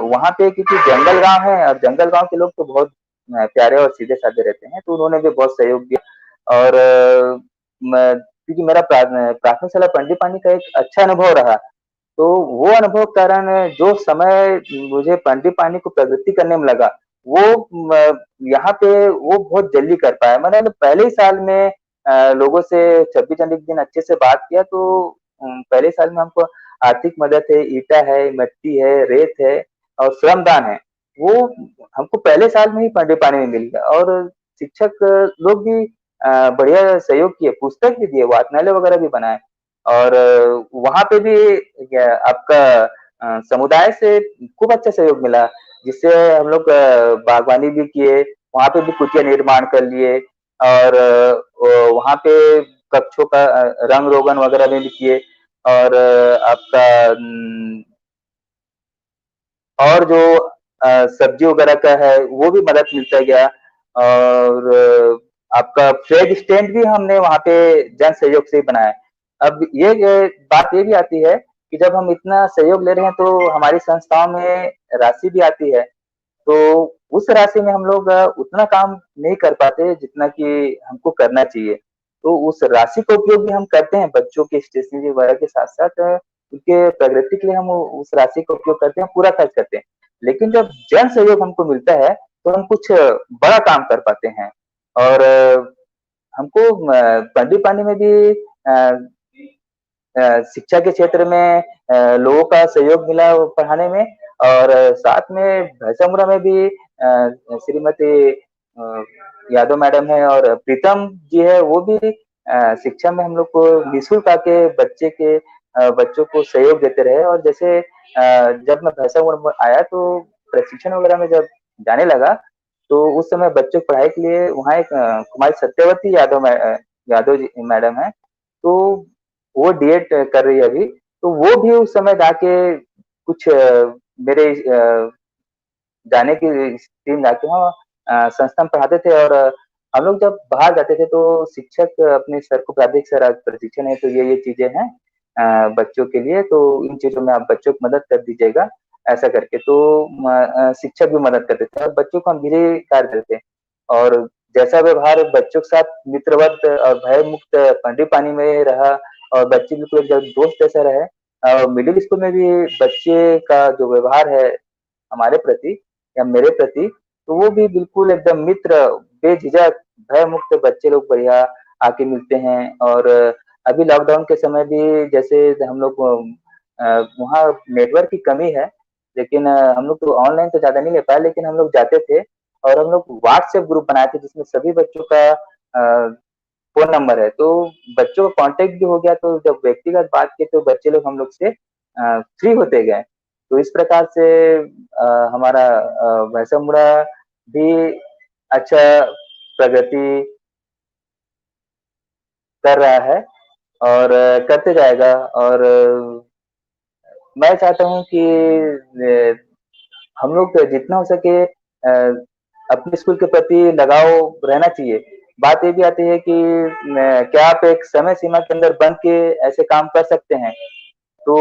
वहाँ पे क्योंकि जंगल गाँव है, और जंगल गाँव के लोग तो बहुत प्यारे और सीधे-साधे रहते हैं, तो उन्होंने भी बहुत सहयोग दिया। और मैं क्योंकि मेरा प्राथमिक शाला पंडीपानी का एक अच्छा अनुभव रहा, तो वो अनुभव के कारण जो समय मुझे पंडीपानी को प्रगति करने में लगा, वो यहाँ पे वो बहुत जल्दी कर पाया। मैंने तो पहले ही साल में लोगों से 26 जनवरी के दिन अच्छे से बात किया, तो पहले साल में हमको आर्थिक मदद है, ईंटा है, मिट्टी है, रेत है और श्रमदान है। वो हमको पहले साल में ही पंडीपानी में मिल गया, और शिक्षक लोग भी बढ़िया सहयोग किए, पुस्तक भी दिए, वाचनालय वगैरह भी बनाए। और वहाँ पे भी आपका समुदाय से खूब अच्छा सहयोग मिला, जिससे हम लोग बागवानी भी किए, वहाँ पे भी कुटिया निर्माण कर लिए, और वहाँ पे कक्षों का रंग रोगन वगैरह भी किए। और आपका और जो सब्जी वगैरह का है वो भी मदद मिलता गया। और आपका फ्लैग स्टैंड भी हमने वहाँ पे जन सहयोग से ही बनाया। अब ये बात ये भी आती है कि जब हम इतना सहयोग ले रहे हैं तो हमारी संस्थाओं में राशि भी आती है, तो उस राशि में हम लोग उतना काम नहीं कर पाते जितना कि हमको करना चाहिए। तो उस राशि का उपयोग भी हम करते हैं बच्चों के स्टेशनरी वगैरह के साथ-साथ उनके प्रगति के लिए हम उस राशि का उपयोग करते हैं, पूरा खर्च करते हैं। लेकिन जब जन सहयोग हमको मिलता है, तो हम कुछ बड़ा काम कर पाते हैं और हमको पनडुब्बी में भी शिक्षा के क्षेत्र में लोगों का सहयोग मिला पढ़ाने में और साथ में भैंसामुड़ा में भी श्रीमती यादव मैडम है और प्रीतम जी है, वो भी शिक्षा में हम लोग को निःशुल्क आके बच्चों को सहयोग देते रहे और जैसे जब मैं भैंसामुड़ा में आया तो प्रशिक्षण वगैरह में जब जाने लगा, तो उस समय बच्चों की पढ़ाई के लिए वहाँ एक कुमारी सत्यवती यादव जी मैडम है, तो वो डीएड कर रही है अभी, तो वो भी उस समय जाके कुछ मेरे जाने की स्ट्रीम जाके वहाँ संस्था में पढ़ाते थे और हम लोग जब बाहर जाते थे तो शिक्षक अपने सर को बताते सर आज प्रशिक्षण है तो ये चीजें हैं बच्चों के लिए, तो इन चीजों में आप बच्चों की मदद कर दीजिएगा ऐसा करके। तो शिक्षक भी मदद करते थे और बच्चों को हम धीरे कार्य करते और जैसा व्यवहार बच्चों के साथ मित्रवत और भय मुक्त पंडीपानी में रहा और बच्चे बिल्कुल एक दोस्त जैसा रहे। मिडिल स्कूल में भी बच्चे का जो व्यवहार है हमारे प्रति या मेरे प्रति, तो वो भी बिल्कुल एकदम मित्र बेझिझक भय मुक्त बच्चे लोग बढ़िया आके मिलते हैं और अभी लॉकडाउन के समय भी जैसे हम लोग वहाँ नेटवर्क की कमी है, लेकिन हम लोग तो ऑनलाइन तो ज़्यादा नहीं ले पाए, लेकिन हम लोग जाते थे और हम लोग व्हाट्सएप ग्रुप बनाए थे जिसमें सभी बच्चों का फ़ोन नंबर है, तो बच्चों का कॉन्टैक्ट भी हो गया, तो जब व्यक्तिगत बात की तो बच्चे लोग हम लोग से फ्री होते गए। तो इस प्रकार से हमारा भैंसामुड़ा भी अच्छा प्रगति कर रहा है और करते जाएगा और मैं चाहता हूँ कि हम लोग जितना हो सके अपने स्कूल के प्रति लगाव रहना चाहिए। बात ये भी आती है कि क्या आप एक समय सीमा के अंदर बंध के ऐसे काम कर सकते हैं? तो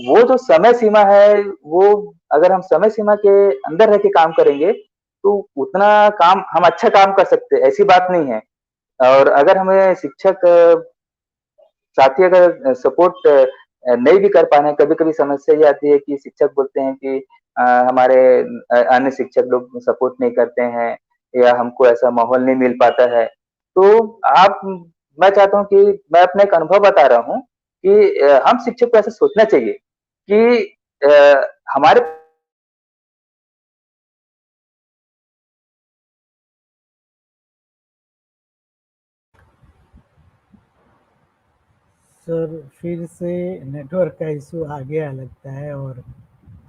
वो जो समय सीमा है, वो अगर हम समय सीमा के अंदर रह के काम करेंगे, तो उतना काम हम अच्छा काम कर सकते हैं, ऐसी बात नहीं है। और अगर हमें शिक्षक साथी अगर सपोर्ट नहीं भी कर पा रहे हैं, कभी-कभी समस्या ये आती है कि शिक्षक बोलते हैं कि हमारे अन्य शिक्षक लोग सपोर्ट नहीं करते हैं या हमको ऐसा माहौल नहीं मिल पाता है। तो आप मैं चाहता हूँ कि मैं अपना एक अनुभव बता रहा हूँ कि हम शिक्षक को ऐसा सोचना चाहिए कि हमारे सर फिर से नेटवर्क का इशू आ गया लगता है और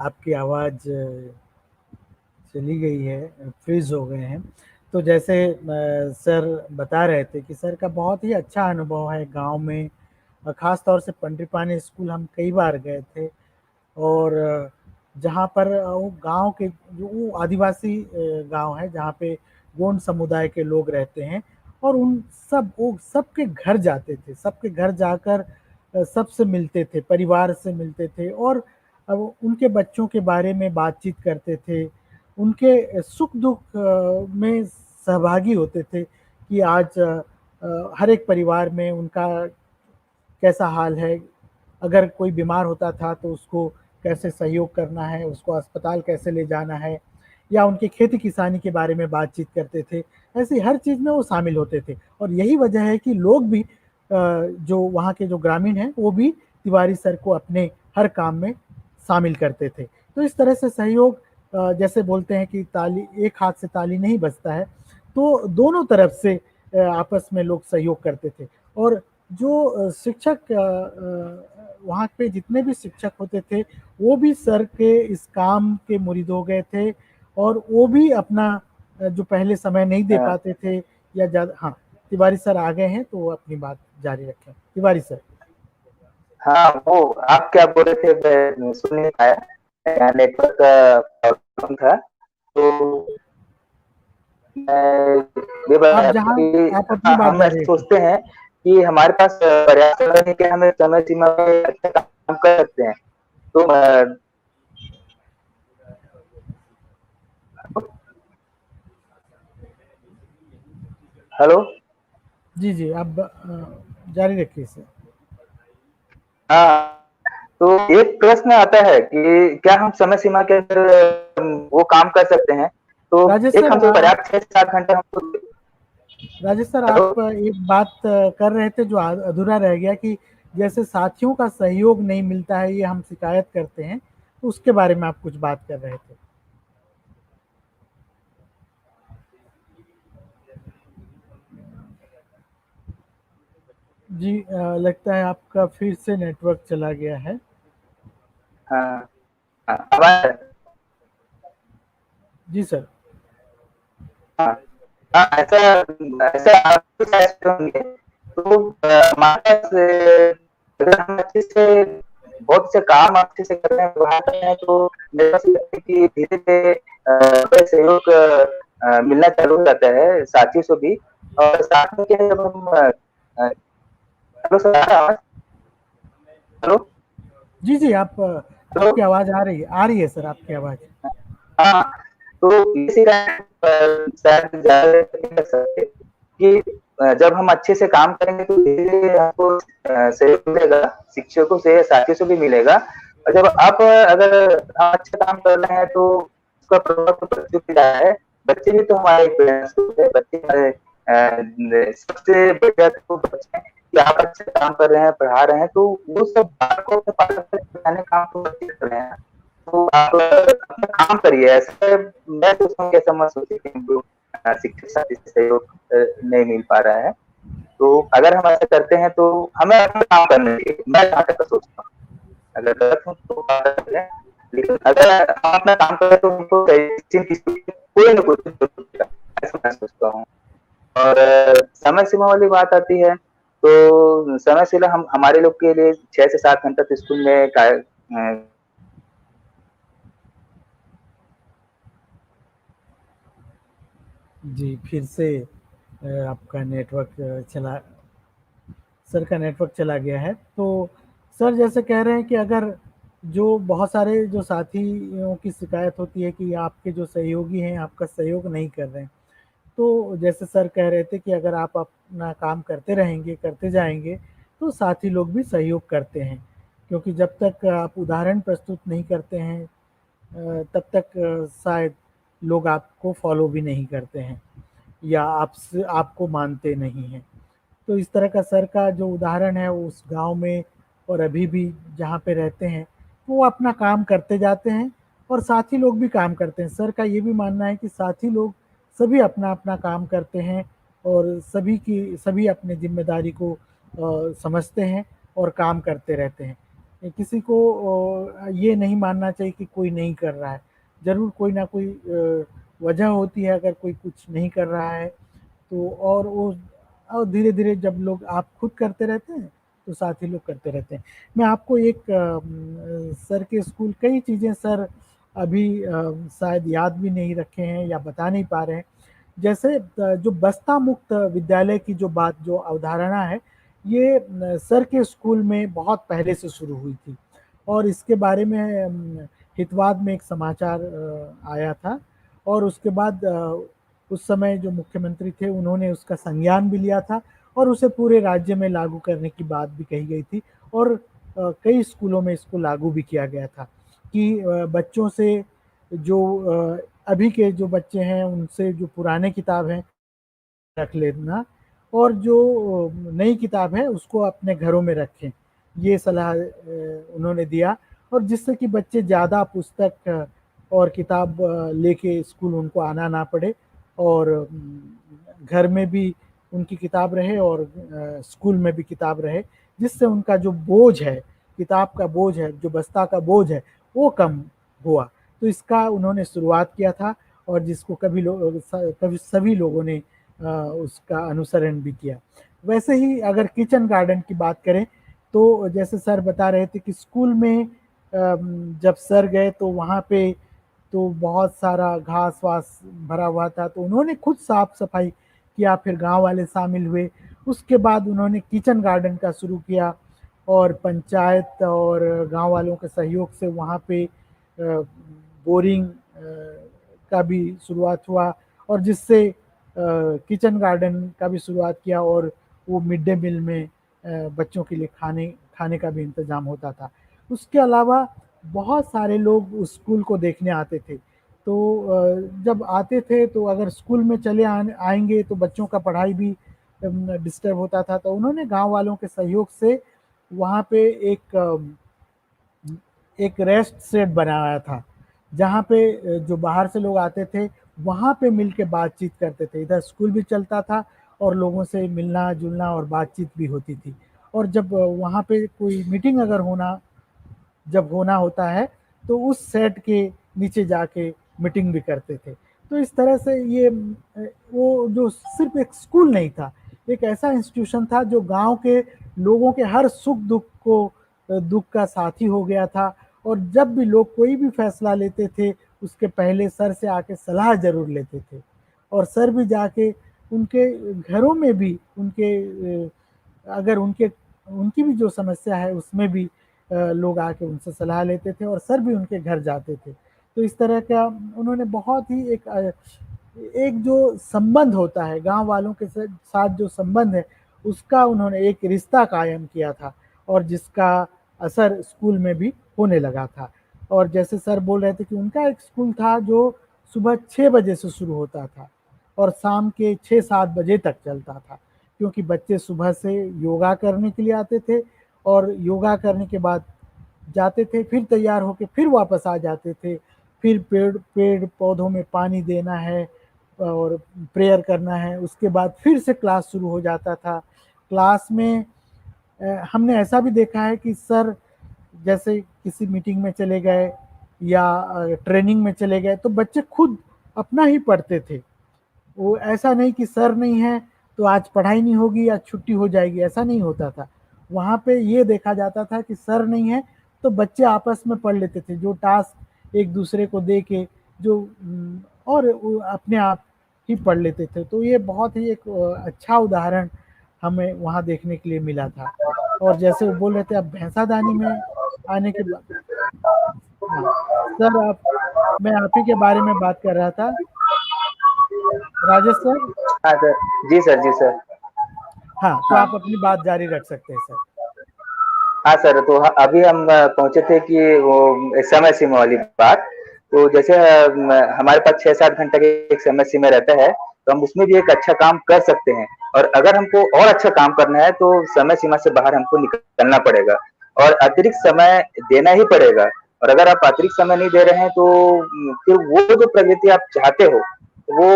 आपकी आवाज़ चली गई है, फ्रीज हो गए हैं। तो जैसे सर बता रहे थे कि सर का बहुत ही अच्छा अनुभव है गांव में, ख़ास तौर से पंडरीपानी स्कूल हम कई बार गए थे और जहाँ पर वो गांव के जो वो आदिवासी गांव है जहाँ पे गोंड समुदाय के लोग रहते हैं और उन सब वो सबके घर जाते थे, सबके घर जाकर सबसे मिलते थे, परिवार से मिलते थे और अब उनके बच्चों के बारे में बातचीत करते थे, उनके सुख दुख में सहभागी होते थे कि आज हर एक परिवार में उनका कैसा हाल है, अगर कोई बीमार होता था तो उसको कैसे सहयोग करना है, उसको अस्पताल कैसे ले जाना है या उनकी खेती किसानी के बारे में बातचीत करते थे। ऐसी हर चीज़ में वो शामिल होते थे और यही वजह है कि लोग भी जो वहाँ के जो ग्रामीण हैं वो भी तिवारी सर को अपने हर काम में शामिल करते थे। तो इस तरह से सहयोग जैसे बोलते हैं कि ताली एक हाथ से ताली नहीं बजता है, तो दोनों तरफ से आपस में लोग सहयोग करते थे और जो शिक्षक वहाँ पे जितने भी शिक्षक होते थे, वो भी सर के इस काम के मुरीद हो गए थे और वो भी अपना जो पहले समय नहीं दे पाते थे या ज़्यादा हाँ, तिवारी सर आ गए हैं तो वो अपनी बात जारी रखें। तिवारी सर। हाँ, वो आप क्या बोल रहे थे मैं सुन नहीं पाया, नेटवर्क का प्रॉब्लम था। तो ये आप बताया जहाँ कि आप अपनी बात हम जारी ऐसे रखिए। सोचते हैं कि हमारे पास पर्याप्त समय है कि हमें समय सीमा में अच्छा काम कर सकते हैं। तो हेलो। जी, जी, आप जारी रखिए सर। हाँ, तो एक प्रश्न आता है कि क्या हम समय सीमा के अंदर वो काम कर सकते हैं? तो राजेश एक सर हमसे पर्याप्त 6 से 7 घंटे हमको। Rajesh sir, hello. आप एक बात कर रहे थे जो अधूरा रह गया कि जैसे साथियों का सहयोग नहीं मिलता है, ये हम शिकायत करते हैं, तो उसके बारे में आप कुछ बात कर रहे थे। जी, लगता है आपका फिर से नेटवर्क चला गया है। हाँ, हाँ, अब आ रहा है? जी सर। हाँ, हाँ, ऐसा ऐसा आप भी शायद होंगे। तो हमारे पास अगर हम अच्छे से बहुत से काम अच्छे से कर रहे हैं, व्यवहार कर रहे हैं, तो मेरे पास लगता है कि धीरे-धीरे सहयोग मिलना चालू हो जाता है साथियों से भी। और साथ में क्या है, जब हम हेलो सर, आ रहा है आवाज़? हेलो? जी, जी, हेलो? आपकी आवाज़ आ रही है सर, आपकी आवाज़। हाँ, तो इसी कारण शायद ज़्यादा कर सकते कि जब हम अच्छे से काम करेंगे तो धीरे-धीरे हमको सहयोग मिलेगा, शिक्षकों से, साथियों से भी मिलेगा। और जब आप अगर हम अच्छा काम कर रहे हैं तो उसका प्रभाव तो बच्चों पे रहा है। बच्चे भी तो हमारे पेरेंट्स होते हैं, बच्चे हमारे सबसे बढ़िया तो बच्चे हैं कि आप अच्छा काम कर रहे हैं, पढ़ा रहे हैं, तो वो सब बात को अपने पालक तक पहुँचाने का काम तो बच्चे कर रहे हैं। तो आप अपना काम करिए। ऐसे मैं सोचता हूँ कि ऐसा मत सोचिए कि हमको शिक्षक साथी से सहयोग नहीं मिल पा रहा है। तो अगर हम ऐसा करते हैं तो हमें अपना काम करना चाहिए। मैं जहाँ तक सोचता हूँ। अगर गलत हूँ तो बात अलग है। लेकिन अगर हम अपना काम करें तो हमको कोई न कोई ऐसा मैं सोचता हूँ। और समय सीमा वाली बात आती है, तो समय सीमा हम हमारे लोग के लिए 6 से 7 घंटा तो स्कूल में जी, फिर से आपका नेटवर्क चला सर का नेटवर्क चला गया है। तो सर जैसे कह रहे हैं कि अगर जो बहुत सारे जो साथियों की शिकायत होती है कि आपके जो सहयोगी हैं, आपका सहयोग नहीं कर रहे हैं। तो जैसे सर कह रहे थे कि अगर आप अपना काम करते रहेंगे, करते जाएँगे, तो साथी लोग भी सहयोग करते हैं। क्योंकि जब तक आप उदाहरण प्रस्तुत नहीं करते हैं तब तक शायद लोग आपको फ़ॉलो भी नहीं करते हैं या आपसे आपको मानते नहीं हैं। तो इस तरह का सर का जो उदाहरण है उस गाँव में और अभी भी जहाँ पे रहते हैं, वो अपना काम करते जाते हैं और साथी लोग भी काम करते हैं। सर का ये भी मानना है कि साथी लोग सभी अपना-अपना काम करते हैं और सभी अपनी ज़िम्मेदारी को समझते हैं और काम करते रहते हैं। किसी को ये नहीं मानना चाहिए कि कोई नहीं कर रहा है। ज़रूर कोई ना कोई वजह होती है अगर कोई कुछ नहीं कर रहा है तो और धीरे-धीरे जब लोग आप खुद करते रहते हैं, तो साथी लोग करते रहते हैं। मैं आपको एक सर के स्कूल कई चीज़ें सर अभी शायद याद भी नहीं रखे हैं या बता नहीं पा रहे हैं। जैसे जो बस्ता मुक्त विद्यालय की जो अवधारणा है, ये सर के स्कूल में बहुत पहले से शुरू हुई थी और इसके बारे में हितवाद में एक समाचार आया था और उसके बाद उस समय जो मुख्यमंत्री थे उन्होंने उसका संज्ञान भी लिया था और उसे पूरे राज्य में लागू करने की बात भी कही गई थी और कई स्कूलों में इसको लागू भी किया गया था कि बच्चों से जो अभी के जो बच्चे हैं उनसे जो पुराने किताब हैं रख लेना और जो नई किताब है उसको अपने घरों में रखें। ये सलाह उन्होंने दिया और जिससे कि बच्चे ज़्यादा पुस्तक और किताब लेके स्कूल उनको आना ना पड़े और घर में भी उनकी किताब रहे और स्कूल में भी किताब रहे, जिससे उनका जो बोझ है, किताब का बोझ है, जो बस्ता का बोझ है, वो कम हुआ। तो इसका उन्होंने शुरुआत किया था और जिसको कभी सभी लोगों ने उसका अनुसरण भी किया। वैसे ही अगर किचन गार्डन की बात करें, जैसे सर बता रहे थे कि स्कूल में जब सर गए तो वहाँ पे तो बहुत सारा घास वास भरा हुआ था, तो उन्होंने खुद साफ सफाई किया, फिर गांव वाले शामिल हुए। उसके बाद उन्होंने किचन गार्डन का शुरू किया और पंचायत और गांव वालों के सहयोग से वहाँ पे बोरिंग का भी शुरुआत हुआ, और जिससे किचन गार्डन का भी शुरुआत किया, और वो मिड डे मील में बच्चों के लिए खाने खाने का भी इंतजाम होता था। उसके अलावा बहुत सारे लोग उस स्कूल को देखने आते थे। तो जब आते थे तो अगर स्कूल में चले आएंगे तो बच्चों का पढ़ाई भी डिस्टर्ब होता था, तो उन्होंने गांव वालों के सहयोग से वहाँ पे एक रेस्ट सेट बनाया था, जहाँ पे जो बाहर से लोग आते थे वहाँ पे मिल के बातचीत करते थे। इधर स्कूल भी चलता था और लोगों से मिलना जुलना और बातचीत भी होती थी। और जब वहाँ पे कोई मीटिंग अगर जब होना होता है तो उस सेट के नीचे जाके मीटिंग भी करते थे। तो इस तरह से ये वो जो सिर्फ एक स्कूल नहीं था, एक ऐसा इंस्टीट्यूशन था जो गांव के लोगों के हर सुख दुख को दुख का साथी हो गया था। और जब भी लोग कोई भी फैसला लेते थे उसके पहले सर से आके सलाह जरूर लेते थे, और सर भी जाके उनके घरों में भी अगर उनकी भी जो समस्या है उसमें भी लोग आके उनसे सलाह लेते थे, और सर भी उनके घर जाते थे। तो इस तरह का उन्होंने बहुत ही एक जो संबंध होता है गांव वालों के साथ, जो संबंध है उसका उन्होंने एक रिश्ता कायम किया था, और जिसका असर स्कूल में भी होने लगा था। और जैसे सर बोल रहे थे कि उनका एक स्कूल था जो सुबह 6 बजे से शुरू होता था और शाम के 6-7 बजे तक चलता था, क्योंकि बच्चे सुबह से योगा करने के लिए आते थे, और योगा करने के बाद जाते थे, फिर तैयार होके फिर वापस आ जाते थे। फिर पेड़ पेड़ पौधों में पानी देना है और प्रेयर करना है, उसके बाद फिर से क्लास शुरू हो जाता था। क्लास में हमने ऐसा भी देखा है कि सर जैसे किसी मीटिंग में चले गए या ट्रेनिंग में चले गए तो बच्चे खुद अपना ही पढ़ते थे। वो ऐसा नहीं कि सर नहीं है तो आज पढ़ाई नहीं होगी या छुट्टी हो जाएगी, ऐसा नहीं होता था। वहाँ पे ये देखा जाता था कि सर नहीं है तो बच्चे आपस में पढ़ लेते थे, जो टास्क एक दूसरे को दे के जो और वो अपने आप ही पढ़ लेते थे। तो ये बहुत ही एक अच्छा उदाहरण हमें वहाँ देखने के लिए मिला था। और जैसे वो बोल रहे थे अब भैंसादानी में आने के बाद, हाँ सर आप, मैं आप ही के बारे में बात कर रहा था, राजेश सर। हाँ सर। जी सर, जी सर। हाँ तो आप हाँ। अपनी बात जारी रख सकते हैं सर। हाँ सर, तो अभी हम पहुंचे थे कि वो समय सीमा वाली बात। तो जैसे हमारे पास 6-7 घंटे का एक समय सीमा रहता है, तो हम उसमें भी एक अच्छा काम कर सकते हैं। और अगर हमको और अच्छा काम करना है तो समय सीमा से बाहर हमको निकलना पड़ेगा और अतिरिक्त समय देना ही पड़ेगा। और अगर आप अतिरिक्त समय नहीं दे रहे हैं तो फिर वो जो प्रगति आप चाहते हो वो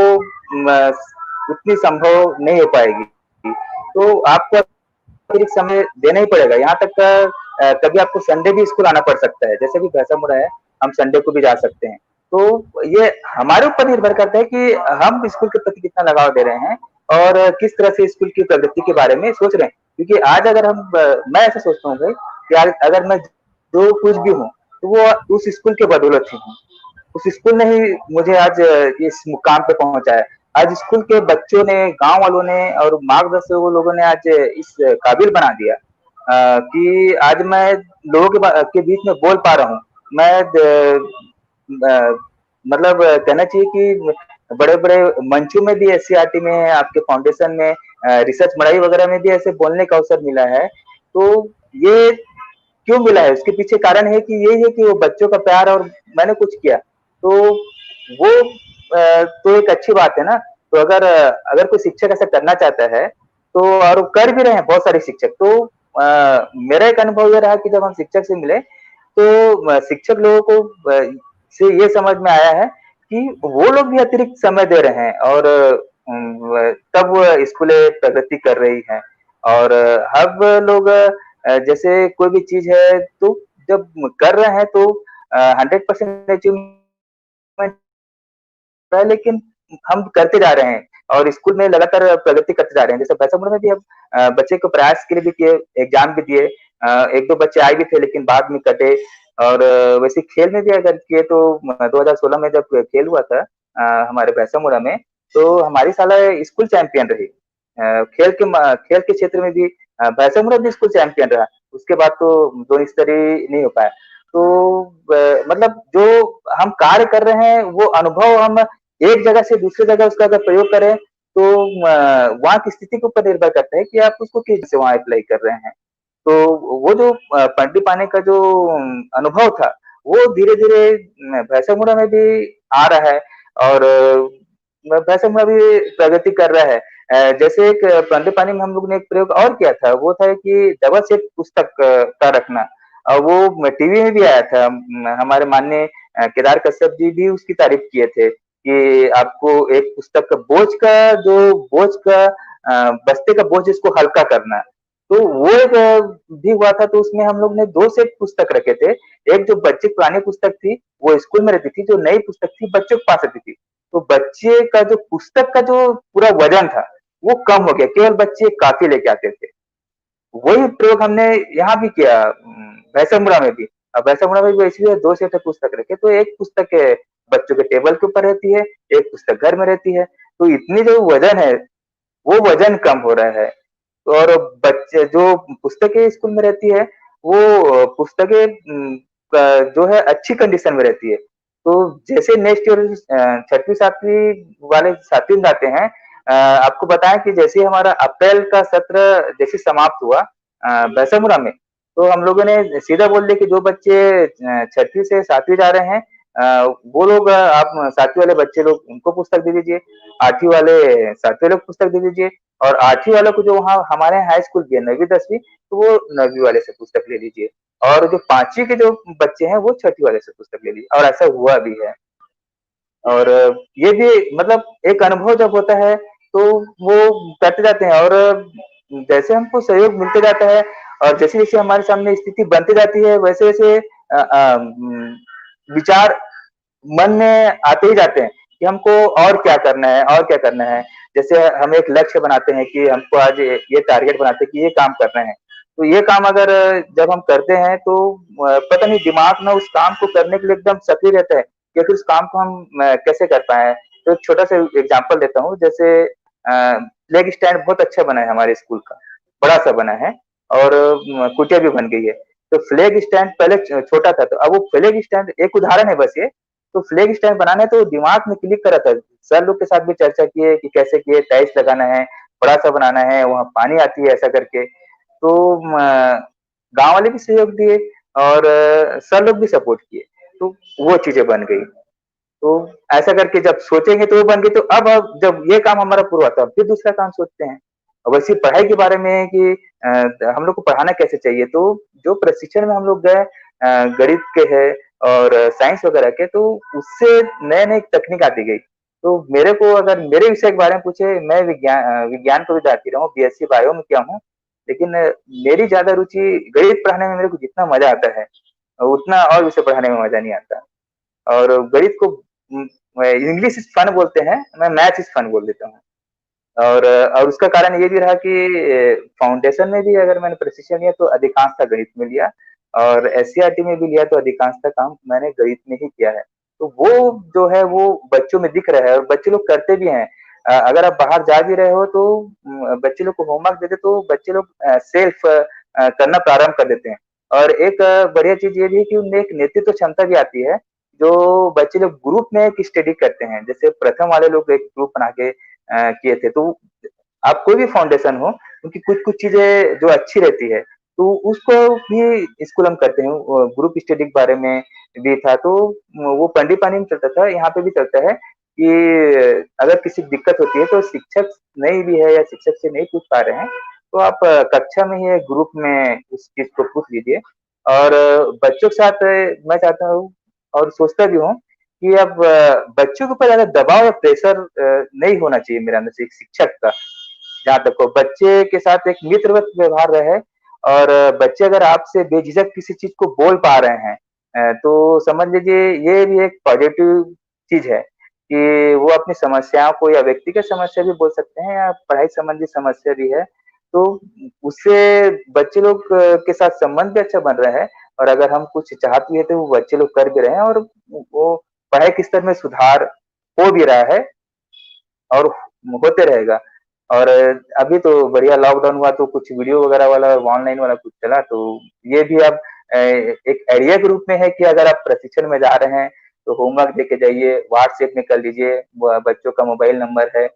उतनी संभव नहीं हो पाएगी। तो आपको अतिरिक्त समय देना ही पड़ेगा। यहाँ तक कभी आपको संडे भी स्कूल आना पड़ सकता है, जैसे भी भैंसा मुड़ा है, हम संडे को भी जा सकते हैं। तो ये हमारे ऊपर निर्भर करता है कि हम स्कूल के प्रति कितना लगाव दे रहे हैं और किस तरह से स्कूल की प्रगति के बारे में सोच रहे हैं। क्योंकि आज अगर मैं ऐसा सोचता हूँ भाई कि आज अगर मैं जो कुछ भी हूँ तो वो उस स्कूल के बदौलत ही हूँ। उस स्कूल ने ही मुझे आज इस मुकाम पे पहुंचा है। आज स्कूल के बच्चों ने, गांव वालों ने और मार्गदर्शक लोगों ने आज इस काबिल बना दिया कि आज मैं लोगों के बीच में बोल पा रहा हूँ। मैं मतलब कहना चाहिए कि बड़े-बड़े मंचों में भी एससीईआरटी में, आपके फाउंडेशन में, रिसर्च मड़ाई वगैरह में भी ऐसे बोलने का अवसर मिला है। तो ये क्यों मिला है? उसके पीछे कारण है कि यही है कि वो बच्चों का प्यार और मैंने कुछ किया। तो वो तो एक अच्छी बात है ना। तो अगर कोई शिक्षक ऐसा करना चाहता है तो और वो कर भी रहे हैं बहुत सारे शिक्षक। तो मेरा एक अनुभव ये रहा कि जब हम शिक्षक से मिले तो शिक्षक लोगों को से ये समझ में आया है कि वो लोग भी अतिरिक्त समय दे रहे हैं और तब वो स्कूलें प्रगति कर रही हैं। और अब लोग जैसे कोई भी चीज़ है तो जब कर रहे हैं तो 100% अचीवमेंट है, लेकिन हम करते जा रहे हैं और स्कूल में लगातार प्रगति करते जा रहे हैं। जैसे भैंसामुड़ में भी अब बच्चे को प्रयास के लिए भी किए, एग्जाम भी दिए। 1-2 बच्चे आए भी थे लेकिन बाद में कटे। और वैसे खेल में भी अगर किए तो 2016 में जब खेल हुआ था हमारे भैंसामुड़ा में, तो हमारी शाला स्कूल चैंपियन रही। खेल के क्षेत्र में भी भैंसामुड़ा भी स्कूल चैंपियन रहा। उसके बाद तो जोन स्तरीय नहीं हो पाया। तो मतलब जो हम कार्य कर रहे हैं वो अनुभव हम एक जगह से दूसरी जगह उसका अगर प्रयोग करें तो वहाँ की स्थिति के ऊपर निर्भर करता है कि आप उसको किस से वहाँ अप्लाई कर रहे हैं। तो वो जो पंडी पाने का जो अनुभव था वो धीरे-धीरे भैंसामुड़ा में भी आ रहा है और भैंसामुड़ा भी प्रगति कर रहा है। जैसे एक पंडी पानी में हम लोग ने एक प्रयोग और किया था, वो था कि डबल सेट पुस्तक का रखना। वो टीवी में भी आया था। हमारे माननीय केदार कश्यप जी भी उसकी तारीफ किए थे कि आपको एक पुस्तक का बोझ का बस्ते का बोझ इसको हल्का करना। तो वो एक भी हुआ था, तो उसमें हम लोग ने 2 सेट पुस्तक रखे थे। एक जो बच्चे की पुरानी पुस्तक थी, वो स्कूल में रहती थी, जो नई पुस्तक थी बच्चों के पास रहती थी। तो बच्चे का जो पुस्तक का जो पूरा वजन था, वो कम हो गया, केवल बच्चे कॉपी लेके आते थे। वही प्रयोग हमने यहाँ भी किया भैंसामुड़ा में भी। अब भैंसामुड़ा में भी वैसे 2 सेट पुस्तक रखे, तो एक पुस्तक बच्चों के टेबल के ऊपर रहती है, एक पुस्तक घर में रहती है। तो इतनी जो वजन है, वो वजन कम हो रहा है। और बच्चे जो पुस्तकें स्कूल में रहती है, वो पुस्तकें जो है अच्छी कंडीशन में रहती है। तो जैसे नेक्स्ट ईयर 6वीं 7वीं वाले छात्र जाते हैं, आपको बताएं कि जैसे हमारा अप्रैल का सत्र जैसे समाप्त हुआ भैंसामुड़ा में, तो हम लोगों ने सीधा बोल दिया कि जो बच्चे 6वीं से 7वीं जा रहे हैं, वो लोग आप 7वीं वाले बच्चे लोग उनको पुस्तक दे दीजिए, 8वीं वाले 7वीं वाले को पुस्तक दे दीजिए और 8वीं वालों को जो वहाँ हमारे यहाँ हाई स्कूल की है 9वीं 10वीं, तो वो 9वीं वाले से पुस्तक ले लीजिए और जो 5वीं के जो बच्चे हैं वो 6वीं वाले से पुस्तक ले लीजिए और ऐसा हुआ भी है। और ये भी मतलब एक अनुभव जब होता है तो वो करते जाते हैं और जैसे हमको सहयोग मिलते जाता है और जैसे-जैसे हमारे सामने स्थिति बनती जाती है वैसे-वैसे विचार मन में आते ही जाते हैं कि हमको और क्या करना है और क्या करना है। जैसे हम एक लक्ष्य बनाते हैं कि हमको आज ये टारगेट बनाते हैं कि ये काम करना है। तो ये काम अगर जब हम करते हैं तो पता नहीं दिमाग ना उस काम को करने के लिए एकदम सक्रिय रहता है कि फिर उस काम को हम कैसे कर पाएँ। तो छोटा सा एग्जांपल देता हूँ जैसे लेग स्टैंड बहुत अच्छा बना है हमारे स्कूल का, बड़ा-सा बना है और कुटिया भी बन गई है। तो फ्लैग स्टैंड पहले छोटा था, तो अब वो फ्लैग स्टैंड एक उदाहरण है बस ये। तो फ्लैग स्टैंड बनाना है तो दिमाग में क्लिक करा था। सर लोग के साथ भी चर्चा किए कि कैसे किए, टाइल्स लगाना है, बड़ा-सा बनाना है, वहाँ पानी आती है ऐसा करके। तो गाँव वाले भी सहयोग दिए और सर लोग भी सपोर्ट किए, तो वो चीज़ें बन गई। तो ऐसा करके जब सोचेंगे तो वो बन गई, तो अब जब ये काम हमारा पूरा होता है, फिर दूसरा काम सोचते हैं। और वैसे पढ़ाई के बारे में है कि हम लोग को पढ़ाना कैसे चाहिए, तो जो प्रशिक्षण में हम लोग गए गणित के है और साइंस वगैरह के, तो उससे नए-नए तकनीक आती गई। तो मेरे को अगर मेरे विषय के बारे में पूछे, मैं विज्ञान का विद्यार्थी रहा हूँ, बीएससी बायो में किया हूँ, लेकिन मेरी ज़्यादा रुचि गणित पढ़ाने में मेरे को जितना मज़ा आता है, उतना और विषय पढ़ाने में मज़ा नहीं आता। और गणित को इंग्लिश इज़ फन बोलते हैं, मैं मैथ इज़ फन बोल देता हूँ। और उसका कारण ये भी रहा कि फाउंडेशन में भी अगर मैंने प्रशिक्षण लिया तो अधिकांशतः गणित में लिया और एससीईआरटी में भी लिया तो अधिकांशतः काम मैंने गणित में ही किया है। तो वो जो है वो बच्चों में दिख रहा है और बच्चे लोग करते भी हैं। अगर आप बाहर जा भी रहे हो तो बच्चे लोग को होमवर्क देते तो बच्चे लोग सेल्फ करना प्रारंभ कर देते हैं। और एक बढ़िया चीज़ ये भी है कि उनमें एक नेतृत्व क्षमता भी आती है, जो बच्चे लोग ग्रुप में एक स्टडी करते हैं। जैसे प्रथम वाले लोग एक ग्रुप बना के किए थे। तो आप कोई भी फाउंडेशन हो, उनकी कुछ-कुछ चीज़ें जो अच्छी रहती है, तो उसको भी स्कूल हम करते हैं। ग्रुप स्टडी के बारे में भी था, तो वो पंडीपानी में चलता था, यहाँ पे भी चलता है कि अगर किसी को दिक्कत होती है, तो शिक्षक नहीं भी है या शिक्षक से नहीं पूछ पा रहे हैं, तो आप कक्षा में ही ग्रुप में उस चीज़ को पूछ लीजिए। और बच्चों के साथ मैं चाहता हूँ और सोचता भी हूँ कि अब बच्चों के ऊपर ज़्यादा दबाव या प्रेशर नहीं होना चाहिए मेरे अंदर से एक शिक्षक का, जहाँ तक हो। बच्चे के साथ एक मित्रवत व्यवहार रहे और बच्चे अगर आपसे बेझिझक किसी चीज़ को बोल पा रहे हैं तो समझ लीजिए ये भी एक पॉज़िटिव चीज़ है कि वो अपनी समस्याओं को या व्यक्तिगत समस्या भी बोल सकते हैं या पढ़ाई संबंधी समस्या भी है। तो उससे बच्चे लोग के साथ संबंध भी अच्छा बन रहा है और अगर हम कुछ चाहते हैं तो वो बच्चे लोग कर भी रहे हैं और वो पढ़ाई के स्तर में सुधार हो भी रहा है और होते रहेगा। और अभी तो बढ़िया लॉकडाउन हुआ तो कुछ वीडियो वगैरह वाला ऑनलाइन वाला कुछ चला, तो ये भी अब एक आइडिया के रूप में है कि अगर आप प्रशिक्षण में जा रहे हैं तो होमवर्क देके जाइए, व्हाट्सएप में कर लीजिए, बच्चों का मोबाइल नंबर है,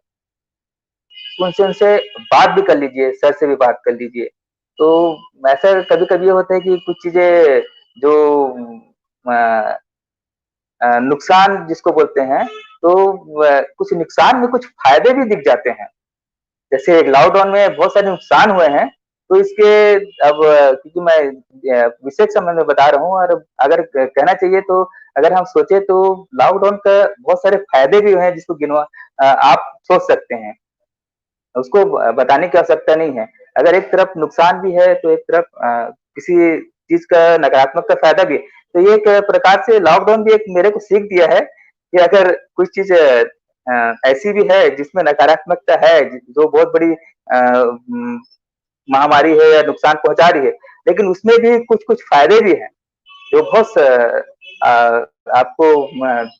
उनसे उनसे बात भी कर लीजिए, सर से भी बात कर लीजिए। तो ऐसा कभी कभी ये होता है कि कुछ चीजें जो अ, नुकसान जिसको बोलते हैं, तो कुछ नुकसान में कुछ फायदे भी दिख जाते हैं। जैसे लॉकडाउन में बहुत सारे नुकसान हुए हैं, तो इसके अब क्योंकि मैं विशेष संबंध में बता रहा हूँ और अगर कहना चाहिए तो अगर हम सोचे तो लॉकडाउन का बहुत सारे फायदे भी हैं जिसको गिनवा आप सोच सकते हैं। उसको बताने की आवश्यकता नहीं है। अगर एक तरफ नुकसान भी है तो एक तरफ किसी चीज का नकारात्मक का फायदा भी है। तो ये एक प्रकार से लॉकडाउन भी एक मेरे को सीख दिया है कि अगर कुछ चीज ऐसी भी है जिसमें नकारात्मकता है, जो बहुत बड़ी महामारी है या नुकसान पहुंचा रही है, लेकिन उसमें भी कुछ कुछ फायदे भी हैं जो बहुत अ, आपको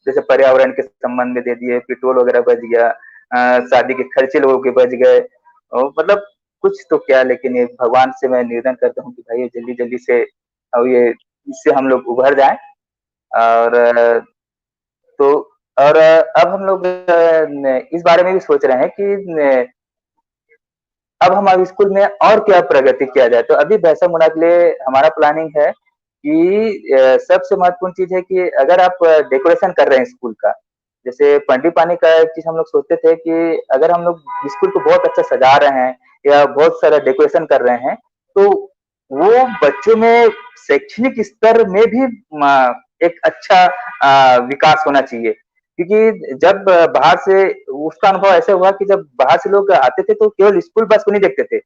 जैसे पर्यावरण के संबंध में दे दिए, पेट्रोल वगैरह बच गया, शादी के खर्चे लोगों के बच गए, मतलब कुछ तो क्या, लेकिन ये भगवान से मैं निवेदन करता हूँ कि भाई ये जल्दी जल्दी से अब ये इससे हम लोग उभर जाएं। और तो और अब हम लोग इस बारे में भी सोच रहे हैं कि अब हमारे स्कूल में और क्या प्रगति किया जाए। तो अभी भैसा मुड़ा के लिए हमारा प्लानिंग है कि सबसे महत्वपूर्ण चीज है कि अगर आप डेकोरेशन कर रहे हैं स्कूल का, जैसे पंडी पानी का एक चीज हम लोग सोचते थे कि अगर हम लोग स्कूल को बहुत अच्छा सजा रहे हैं या बहुत सारा डेकोरेशन कर रहे हैं, तो वो बच्चों में शैक्षणिक स्तर में भी एक अच्छा विकास होना चाहिए। क्योंकि जब बाहर से उसका अनुभव ऐसे हुआ कि जब बाहर से लोग आते थे तो केवल स्कूल बस को नहीं देखते थे,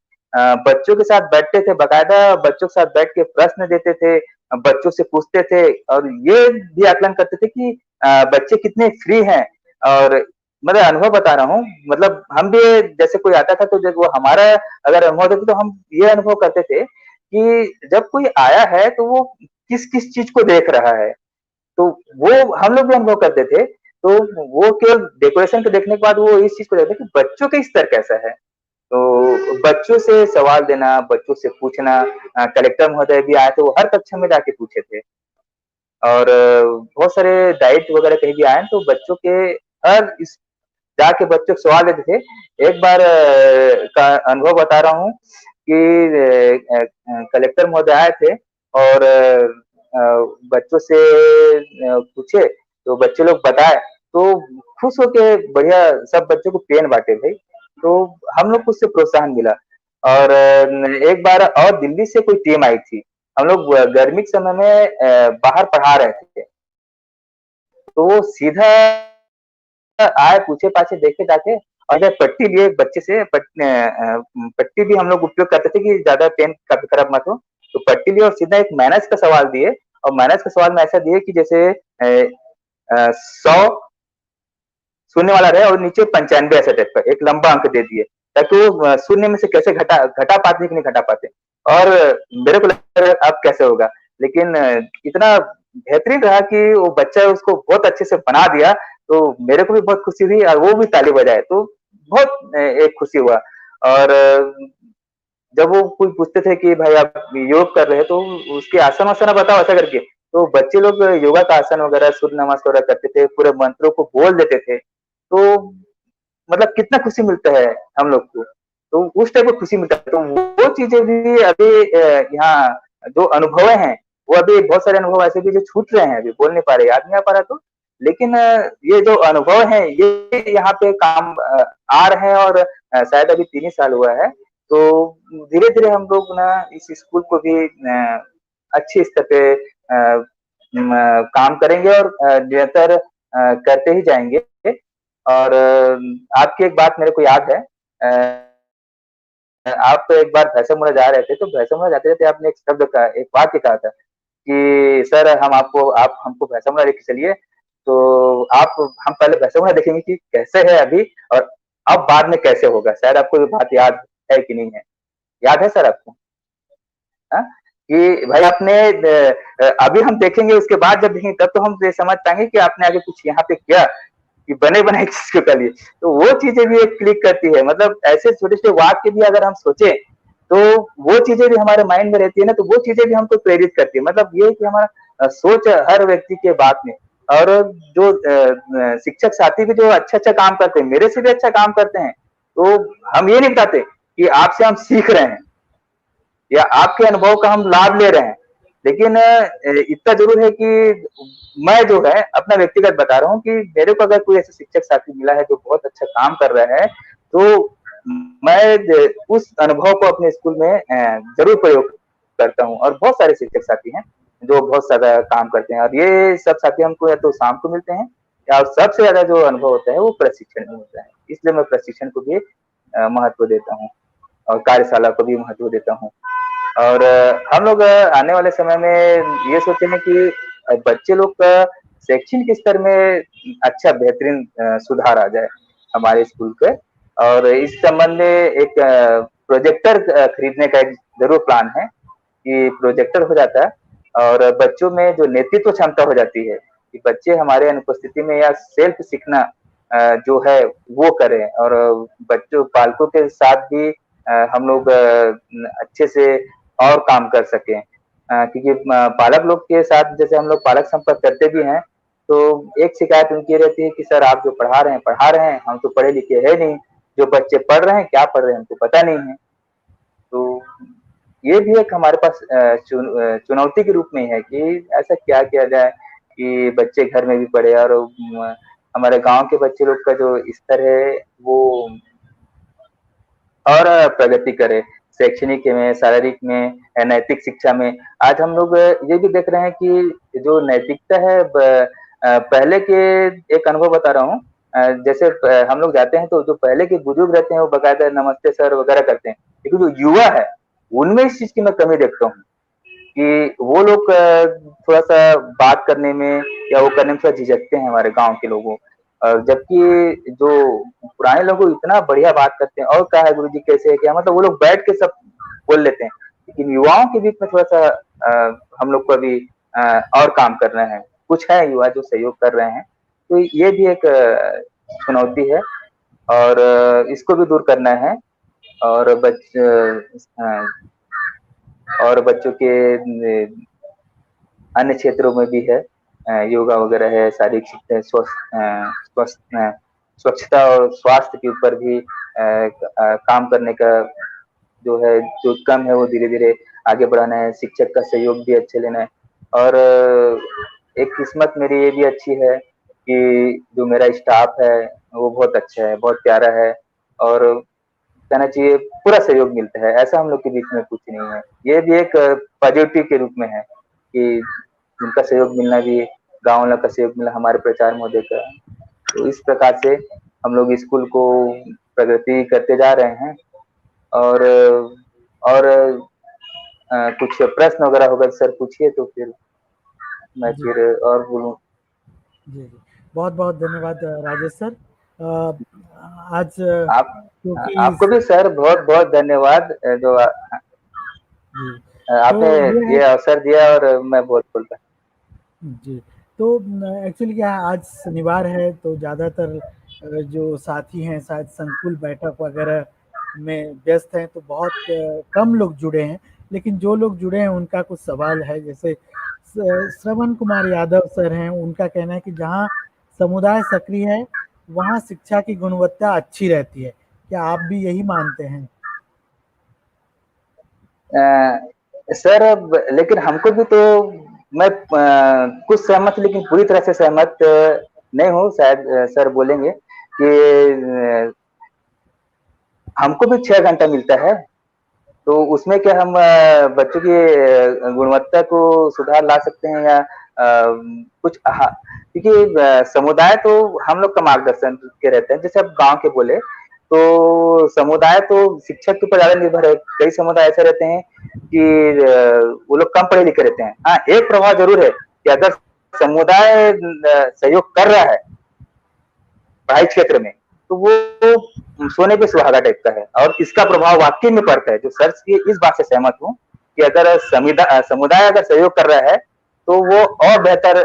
बच्चों के साथ बैठते थे, बकायदा बच्चों के साथ बैठ के प्रश्न देते थे, बच्चों से पूछते थे और ये भी आकलन करते थे कि बच्चे कितने फ्री हैं। और मतलब अनुभव बता रहा हूँ, मतलब हम भी जैसे कोई आता था तो जब वो हमारा अगर अनुभव होता था तो हम ये अनुभव करते थे कि जब कोई आया है तो वो किस किस चीज को देख रहा है, तो वो हम लोग भी अनुभव करते थे। तो वो केवल डेकोरेशन को देखने के बाद वो इस चीज को देखते कि बच्चों का स्तर कैसा है। तो बच्चों से सवाल देना, बच्चों से पूछना, कलेक्टर महोदय भी आए थे, वो हर कक्षा में जाके पूछे थे। और बहुत सारे डाइट वगैरह कहीं भी आए तो बच्चों के हर इस जाके बच्चों को सवाल देते थे। एक बार का अनुभव बता रहा हूँ कि कलेक्टर महोदय आए थे और बच्चों से पूछे तो बच्चे लोग बताए, तो खुश होके बढ़िया सब बच्चों को पेन बांटे भाई। तो हम लोग को उससे प्रोत्साहन मिला। और एक बार और दिल्ली से कोई टीम आई थी, हम लोग गर्मी के समय में बाहर पढ़ा रहे थे, तो वो सीधा आए पूछे पाछे देखे जाके और जब पट्टी लिए बच्चे से पट्टी भी हम लोग उपयोग करते थे कि ज्यादा पेन खराब मत हो, तो पट्टी लिए और सीधा एक मैथ्स का सवाल दिए। और मैथ्स का सवाल में ऐसा दिए कि जैसे 100 शून्य वाला रहे और नीचे 95 ऐसा टाइप का एक लंबा अंक दे दिए, ताकि वो शून्य में से कैसे घटा घटा पाते कि नहीं घटा पाते। और मेरे को लगा अब कैसे होगा, लेकिन इतना बेहतरीन रहा कि वो बच्चा उसको बहुत अच्छे से बना दिया, तो मेरे को भी बहुत खुशी हुई और वो भी ताली बजाए, तो बहुत एक खुशी हुआ। और जब वो कोई पूछते थे कि भाई आप योग कर रहे हैं तो उसके आसन वासन बताओ ऐसा करके, तो बच्चे लोग योगा का आसन वगैरह सूर्य नमस्कार वगैरह करते थे, पूरे मंत्रों को बोल देते थे। तो मतलब कितना खुशी मिलता है हम लोग को, तो उस टाइप को खुशी मिलता है। तो वो चीजें भी अभी यहाँ जो अनुभव हैं, वो अभी बहुत सारे अनुभव ऐसे भी जो छूट रहे हैं, अभी बोल नहीं पा रहे, याद नहीं आ पा रहा, तो लेकिन ये जो अनुभव है ये यहाँ पे काम आ रहे हैं। और शायद अभी 3 ही साल हुआ है, तो धीरे धीरे हम लोग ना इस स्कूल को भी अच्छे स्तर पे काम करेंगे और निरंतर करते ही जाएंगे। और आपकी एक बात मेरे को याद है, आप एक बार भैंसामुड़ा जा रहे थे, तो भैंसामुड़ा जाते जाते आपने एक शब्द का एक वाक्य कहा था कि सर आप हमको भैंसामुड़ा लेके चलिए, तो आप हम पहले भैंसामुड़ा देखेंगे कि कैसे है अभी और अब बाद में कैसे होगा। शायद आपको ये बात याद है कि नहीं है, याद है सर आपको? हाँ, कि भाई आपने अभी हम देखेंगे, उसके बाद जब देखेंगे तब तो हम ये समझ पाएंगे कि आपने आगे कुछ यहाँ पे किया, कि बने बनाए चीज को कर लिए। तो वो चीजें भी एक क्लिक करती है, मतलब ऐसे छोटे छोटे वाक्य भी अगर हम सोचे तो वो चीजें भी हमारे माइंड में रहती है ना, तो वो चीजें भी हमको प्रेरित करती है। मतलब ये कि हमारा सोच हर व्यक्ति के बात में, और जो शिक्षक साथी भी जो अच्छा अच्छा काम करते हैं, मेरे से भी अच्छा काम करते हैं, तो हम ये नहीं बताते कि आपसे हम सीख रहे हैं या आपके अनुभव का हम लाभ ले रहे हैं, लेकिन इतना जरूर है कि मैं जो है अपना व्यक्तिगत बता रहा हूँ कि मेरे को अगर कोई ऐसा शिक्षक साथी मिला है जो बहुत अच्छा काम कर रहा है, तो मैं उस अनुभव को अपने स्कूल में जरूर प्रयोग करता हूँ। और बहुत सारे शिक्षक साथी हैं जो बहुत ज्यादा काम करते हैं, और ये सब साथी हमको या तो शाम को मिलते हैं, या सबसे ज्यादा जो अनुभव होता है वो प्रशिक्षण में होता है। इसलिए मैं प्रशिक्षण को भी महत्व देता हूँ, और कार्यशाला को भी महत्व देता हूँ। और हम लोग आने वाले समय में ये सोचे हैं कि बच्चे लोग का शैक्षणिक स्तर में अच्छा बेहतरीन सुधार आ जाए हमारे स्कूल के। और इस संबंध में एक प्रोजेक्टर खरीदने का एक जरूर प्लान है, कि प्रोजेक्टर हो जाता है और बच्चों में जो नेतृत्व क्षमता हो जाती है, कि बच्चे हमारे अनुपस्थिति में या सेल्फ सीखना जो है वो करें, और बच्चों पालकों के साथ भी हम लोग अच्छे से और काम कर सकें। क्योंकि पालक लोग के साथ जैसे हम लोग पालक संपर्क करते भी हैं, तो एक शिकायत उनकी रहती है कि सर आप जो पढ़ा रहे हैं, हम तो पढ़े लिखे है नहीं, जो बच्चे पढ़ रहे हैं क्या पढ़ रहे हैं हमको पता नहीं है। तो ये भी एक हमारे पास चुनौती के रूप में है कि ऐसा क्या किया जाए कि बच्चे घर में भी पढ़े, और हमारे गांव के बच्चे लोग का जो स्तर है वो और प्रगति करे, शैक्षणिक में, शारीरिक में, नैतिक शिक्षा में। आज हम लोग ये भी देख रहे हैं कि जो नैतिकता है, पहले के एक अनुभव बता रहा हूँ। जैसे हम लोग जाते हैं तो जो पहले के बुजुर्ग रहते हैं वो बकायदा नमस्ते सर वगैरह करते हैं, लेकिन जो युवा है उनमें इस चीज की मैं कमी देखता हूँ कि वो लोग थोड़ा सा बात करने में या वो करने में थोड़ा झिझकते हैं हमारे गांव के लोगों। जबकि जो पुराने लोग इतना बढ़िया बात करते हैं, और क्या है गुरुजी कैसे है क्या, मतलब वो लोग बैठ के सब बोल लेते हैं। लेकिन युवाओं के बीच में थोड़ा सा हम लोग को अभी और काम करना है। कुछ है युवा जो सहयोग कर रहे हैं, तो ये भी एक चुनौती है, और इसको भी दूर करना है। और और बच्चों के अन्य क्षेत्रों में भी है, योगा वगैरह है, शारीरिक स्वच्छता और स्वास्थ्य के ऊपर भी काम करने का जो है, जो कम है वो धीरे धीरे आगे बढ़ाना है। शिक्षक का सहयोग भी अच्छे लेना है। और एक किस्मत मेरी ये भी अच्छी है कि जो मेरा स्टाफ है वो बहुत अच्छा है, बहुत प्यारा है, और कहना चाहिए पूरा सहयोग मिलता है। ऐसा हम लोग के बीच में कुछ नहीं है। ये भी एक पॉजिटिव के रूप में है कि उनका सहयोग मिलना भी, गाँव वालों का सहयोग मिलना, हमारे प्रचार महोदय का। तो इस प्रकार से हम लोग स्कूल को प्रगति करते जा रहे हैं। और कुछ प्रश्न वगैरह होगा सर पूछिए, तो फिर मैं जी फिर और बोलूँ। जी जी, बहुत बहुत धन्यवाद राजेश सर। आज आप क्योंकि आपको भी सर बहुत बहुत धन्यवाद, जो जी, तो आपने ये है ये अवसर दिया और मैं बहुत बोल पाया। जी, तो एक्चुअली क्या है, आज शनिवार है तो ज़्यादातर जो साथी हैं शायद संकुल बैठक वगैरह में व्यस्त हैं, तो बहुत कम लोग जुड़े हैं। लेकिन जो लोग जुड़े हैं उनका कुछ सवाल है। जैसे श्रवण कुमार यादव सर हैं, उनका कहना है कि जहाँ समुदाय सक्रिय है वहाँ शिक्षा की गुणवत्ता अच्छी रहती है। क्या आप भी यही मानते हैं? सर अब लेकिन हमको भी तो, मैं कुछ सहमत लेकिन पूरी तरह से सहमत नहीं हूँ। शायद सर बोलेंगे कि हमको भी 6 घंटा मिलता है, तो उसमें क्या हम बच्चों की गुणवत्ता को सुधार ला सकते हैं, या कुछ क्योंकि समुदाय तो हम लोग का मार्गदर्शन के रहते हैं। जैसे अब गांव के बोले तो समुदाय तो शिक्षक के ऊपर ज्यादा निर्भर है। कई समुदाय ऐसे रहते हैं कि वो लोग कम पढ़े लिखे रहते हैं। हाँ, एक प्रभाव जरूर है कि अगर समुदाय सहयोग कर रहा है पढ़ाई क्षेत्र में, तो वो सोने पे सुहागा टाइप का है, और इसका प्रभाव वाकई में पड़ता है। जो सर की इस बात से सहमत हूँ कि अगर समुदाय अगर सहयोग कर रहा है तो वो और बेहतर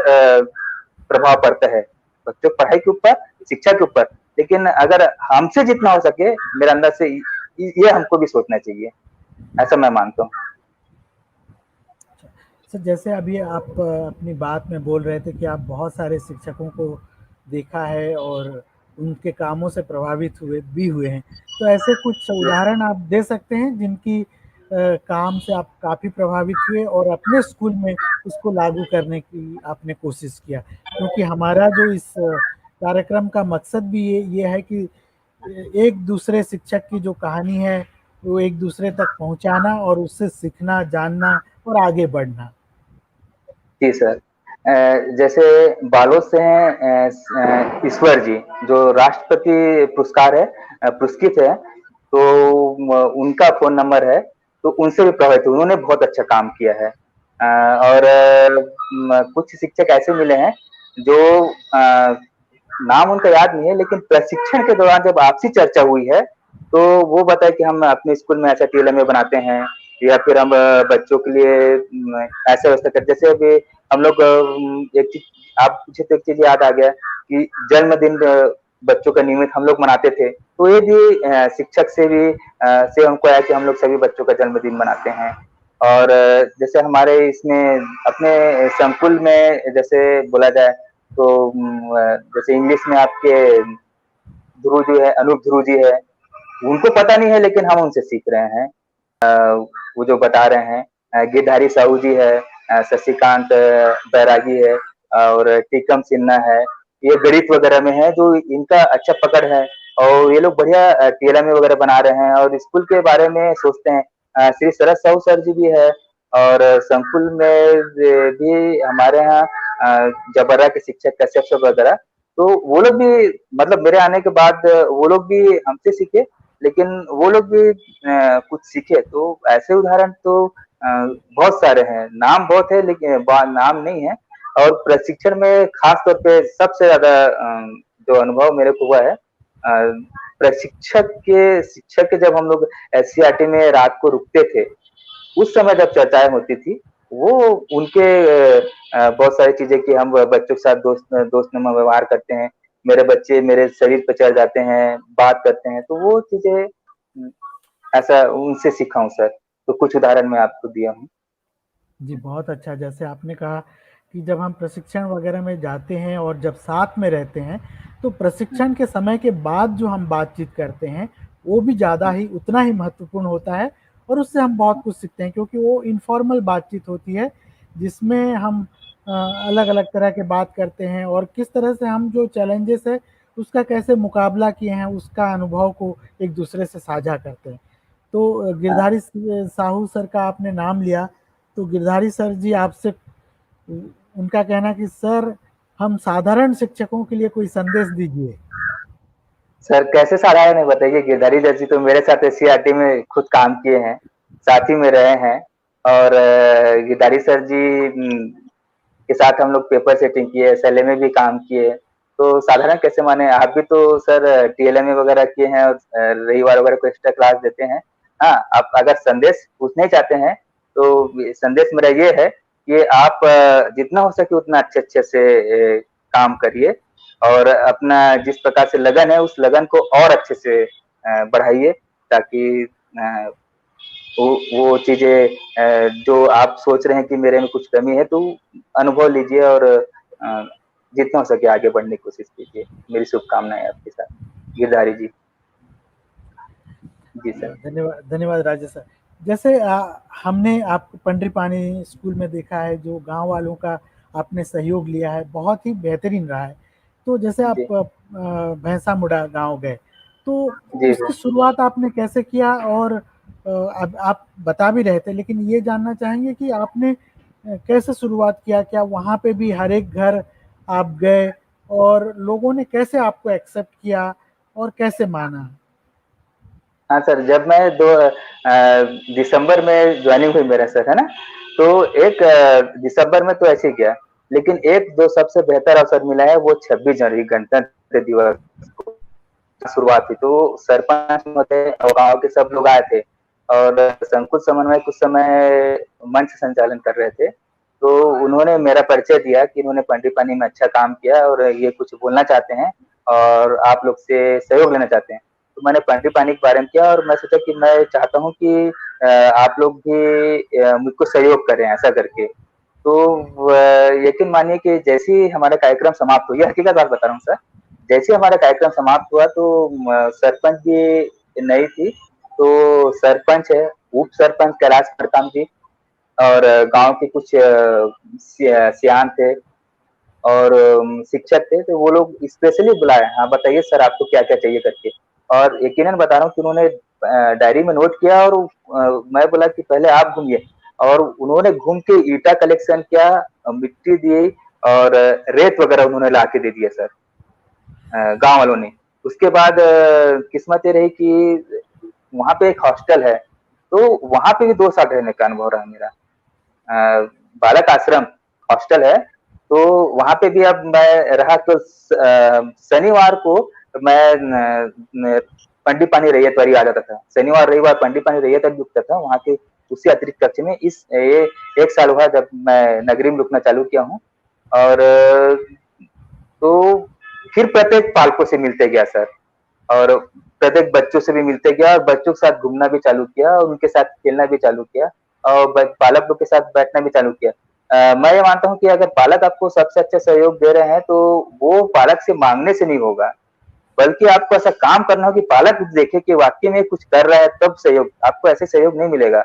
प्रभाव पड़ता है बच्चों की पढ़ाई के ऊपर, शिक्षा के ऊपर। लेकिन अगर हमसे जितना हो सके मेरे अंदर से ये हमको भी सोचना चाहिए, ऐसा मैं मानता हूँ। सर जैसे अभी आप अपनी बात में बोल रहे थे कि आप बहुत सारे शिक्षकों को देखा है और उनके कामों से प्रभावित हुए हैं, तो ऐसे कुछ उदाहरण आप दे सकते हैं जिनकी काम से आप काफ़ी प्रभावित हुए और अपने स्कूल में उसको लागू करने की आपने कोशिश किया? क्योंकि हमारा जो इस कार्यक्रम का मकसद भी ये है कि एक दूसरे शिक्षक की जो कहानी है वो एक दूसरे तक पहुंचाना और उससे सीखना, जानना और आगे बढ़ना। जी सर, जैसे बालोद से हैं ईश्वर जी, जो राष्ट्रपति पुरस्कार है, पुरस्कृत है, तो उनका फोन नंबर है, तो उनसे भी प्रभावित, उन्होंने बहुत अच्छा काम किया है। और कुछ शिक्षक ऐसे मिले हैं जो नाम उनका याद नहीं है, लेकिन प्रशिक्षण के दौरान जब आपसी चर्चा हुई है तो वो बताए कि हम अपने स्कूल में ऐसा टीएलएमए बनाते हैं, या फिर हम बच्चों के लिए ऐसा व्यवस्था करते, जैसे अभी हम लोग एक चीज आप पूछे तो एक चीज याद आ गया कि जन्मदिन बच्चों का नियमित हम लोग मनाते थे, तो ये भी शिक्षक से भी से हमको आया कि हम लोग सभी बच्चों का जन्मदिन मनाते हैं। और जैसे हमारे इसमें अपने संकुल में जैसे बोला जाए तो जैसे इंग्लिश में आपके ध्रुव जी है, अनूप ध्रुव जी है, उनको पता नहीं है लेकिन हम उनसे सीख रहे हैं। वो जो बता रहे हैं, गिरधारी साहू जी है, शशिकांत बैरागी है, और टीकम सिन्हा है, ये गणित वगैरह में है जो इनका अच्छा पकड़ है, और ये लोग बढ़िया टीएलएमए वगैरह बना रहे हैं और स्कूल के बारे में सोचते हैं। श्री शरद साहू सर जी भी है, और संकुल में भी हमारे यहाँ जबर्रा के शिक्षक कश्यप सर वगैरह, तो वो लोग भी मतलब मेरे आने के बाद वो लोग भी हमसे सीखे, लेकिन वो लोग भी कुछ सीखे। तो ऐसे उदाहरण तो बहुत सारे हैं, नाम बहुत है लेकिन नाम नहीं है। और प्रशिक्षण में खास तौर पे सबसे ज्यादा जो अनुभव मेरे को हुआ है, शिक्षक के जब हम लोग एससीईआरटी में रात को रुकते थे, उस समय जब चर्चाएं होती थी, वो उनके बहुत सारी चीजें कि हम बच्चों के साथ दोस्त व्यवहार करते हैं, मेरे बच्चे मेरे शरीर पर चढ़ जाते हैं, बात करते हैं, तो वो चीजें ऐसा उनसे सीखा हूँ सर। तो कुछ उदाहरण मैं आपको दिया हूँ। जी, बहुत अच्छा। जैसे आपने कहा कि जब हम प्रशिक्षण वगैरह में जाते हैं और जब साथ में रहते हैं, तो प्रशिक्षण के समय के बाद जो हम बातचीत करते हैं, वो भी ज़्यादा ही उतना ही महत्वपूर्ण होता है और उससे हम बहुत कुछ सीखते हैं, क्योंकि वो इनफॉर्मल बातचीत होती है, जिसमें हम अलग-अलग तरह के बात करते हैं और किस तरह से हम जो चैलेंजेस है, उसका कैसे मुकाबला किए हैं, उसका अनुभव को एक-दूसरे से साझा करते हैं। तो गिरधारी साहू सर का आपने नाम लिया, तो गिरधारी सर जी आपसे उनका कहना कि सर हम साधारण शिक्षकों के लिए कोई संदेश दीजिए। सर कैसे साधारण है बताइए, गिरधारी जी तो मेरे साथ एससीईआरटी में खुद काम किए हैं, साथ ही में रहे हैं, और गिरधारी सर जी के साथ हम लोग पेपर सेटिंग किए, एसएलए में भी काम किए, तो साधारण कैसे माने, आप भी तो सर टीएलएमए वगैरह किए हैं और रविवार वगैरह को एक्स्ट्रा क्लास देते हैं। हाँ, आप अगर संदेश पूछना ही चाहते हैं तो संदेश मेरा ये है कि आप जितना हो सके उतना अच्छे से काम करिए, और अपना जिस प्रकार से लगन है उस लगन को और अच्छे से बढ़ाइए, ताकि वो चीजें जो आप सोच रहे हैं कि मेरे में कुछ कमी है, तो अनुभव लीजिए और जितना हो सके आगे बढ़ने की कोशिश कीजिए। मेरी शुभकामनाएं आपके साथ, गिरधारी जी। जी सर। धन्यवाद, धन्यवाद राजेश सर। जैसे हमने आपको पंडरीपानी स्कूल में देखा है, जो गांव वालों का आपने सहयोग लिया है, बहुत ही बेहतरीन रहा है। तो जैसे आप जी भैंसा मुड़ा गांव गए, तो जी उसकी शुरुआत आपने कैसे किया? और अब आप बता भी रहे थे, लेकिन ये जानना चाहेंगे कि आपने कैसे शुरुआत किया? क्या वहाँ पे भी हर एक घर आप गए और लोगों ने कैसे आपको एक्सेप्ट किया और कैसे माना? हाँ सर, जब मैं दिसंबर में ज्वाइनिंग हुई मेरा सर, है ना, तो एक दिसंबर में तो ऐसे ही गया, लेकिन एक जो सबसे बेहतर अवसर मिला है वो 26 जनवरी गणतंत्र दिवस को शुरुआत हुई। तो सरपंच महोदय और गाँव के सब लोग आए थे, और संकुल समन्वय कुछ समय मंच संचालन कर रहे थे। तो उन्होंने मेरा परिचय दिया कि इन्होंने पंडीपानी में अच्छा काम किया और ये कुछ बोलना चाहते हैं और आप लोग से सहयोग लेना चाहते हैं। तो मैंने पंडीपानी के बारे में किया और मैं सोचा कि मैं चाहता हूँ कि आप लोग भी मुझको सहयोग करें ऐसा करके। तो यकीन मानिए कि जैसे ही हमारा कार्यक्रम समाप्त हुआ, ये हकीकत बात बता रहा हूँ सर। जैसे ही हमारा कार्यक्रम समाप्त हुआ तो सरपंच जी नई थी, तो सरपंच है, उप सरपंच कैलाश प्रताप जी और गांव के कुछ सियान थे और शिक्षक थे, तो वो लोग स्पेशली बुलाए, हाँ बताइए सर आपको क्या क्या चाहिए करके। और यकीनन बता रहा हूँ कि उन्होंने डायरी में नोट किया और मैं बोला कि पहले आप घूमिए, और उन्होंने घूम के ईटा कलेक्शन किया, मिट्टी दी और रेत वगैरह उन्होंने ला के दे दिया सर गांव वालों ने। उसके बाद किस्मत ये रही कि वहां पे एक हॉस्टल है, तो वहां पे भी 2 साल रहने का अनुभव रहा मेरा। बालक आश्रम हॉस्टल है, तो वहां पे भी अब मैं रहा। तो शनिवार को मैं पंडीपानी रैयतवाड़ी आ जाता था, शनिवार रविवार पंडीपानी रैयतवाड़ी रुकता था वहां के उसी अतिरिक्त कक्ष में। ये 1 साल हुआ जब मैं नगरी में रुकना चालू किया हूँ। और तो फिर प्रत्येक पालकों से मिलते गया सर, और प्रत्येक बच्चों से भी मिलते गया और बच्चों के साथ घूमना भी चालू किया और उनके साथ खेलना भी चालू किया और पालक लोग के साथ बैठना भी चालू किया। मैं ये मानता हूँ कि अगर पालक आपको सबसे अच्छा सहयोग दे रहे हैं तो वो पालक से मांगने से नहीं होगा, बल्कि आपको ऐसा काम करना हो कि पालक देखे कि वाकई में कुछ कर रहा है, तब सहयोग। आपको ऐसे सहयोग नहीं मिलेगा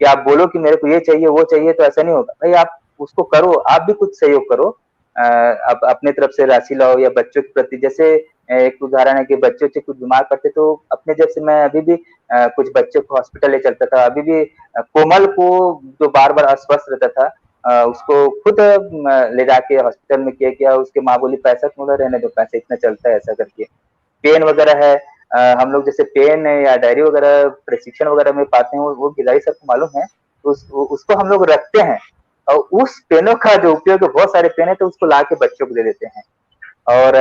कि आप बोलो कि मेरे को ये चाहिए वो चाहिए, तो ऐसा नहीं होगा भाई। आप उसको करो, आप भी कुछ सहयोग करो। आप अपने तरफ से राशि लाओ या बच्चों के प्रति, जैसे एक उदाहरण है कि बच्चे बच्चे कुछ बीमार पड़ते तो अपने जब से मैं अभी भी कुछ बच्चों को हॉस्पिटल ले चलता था। अभी भी कोमल को जो बार बार अस्वस्थ रहता था, उसको खुद ले जाके हॉस्पिटल में किया। उसके माँ बोली पैसा क्यों रहने दो, पैसे इतना चलता है ऐसा करके। पेन वगैरह है, हम लोग जैसे पेन या डायरी वगैरह प्रशिक्षण वगैरह में पाते हैं, वो गिलाई सबको मालूम है। तो उसको हम लोग रखते हैं और उस पेनों का जो उपयोग, बहुत सारे पेन है तो उसको ला के बच्चों को दे देते हैं। और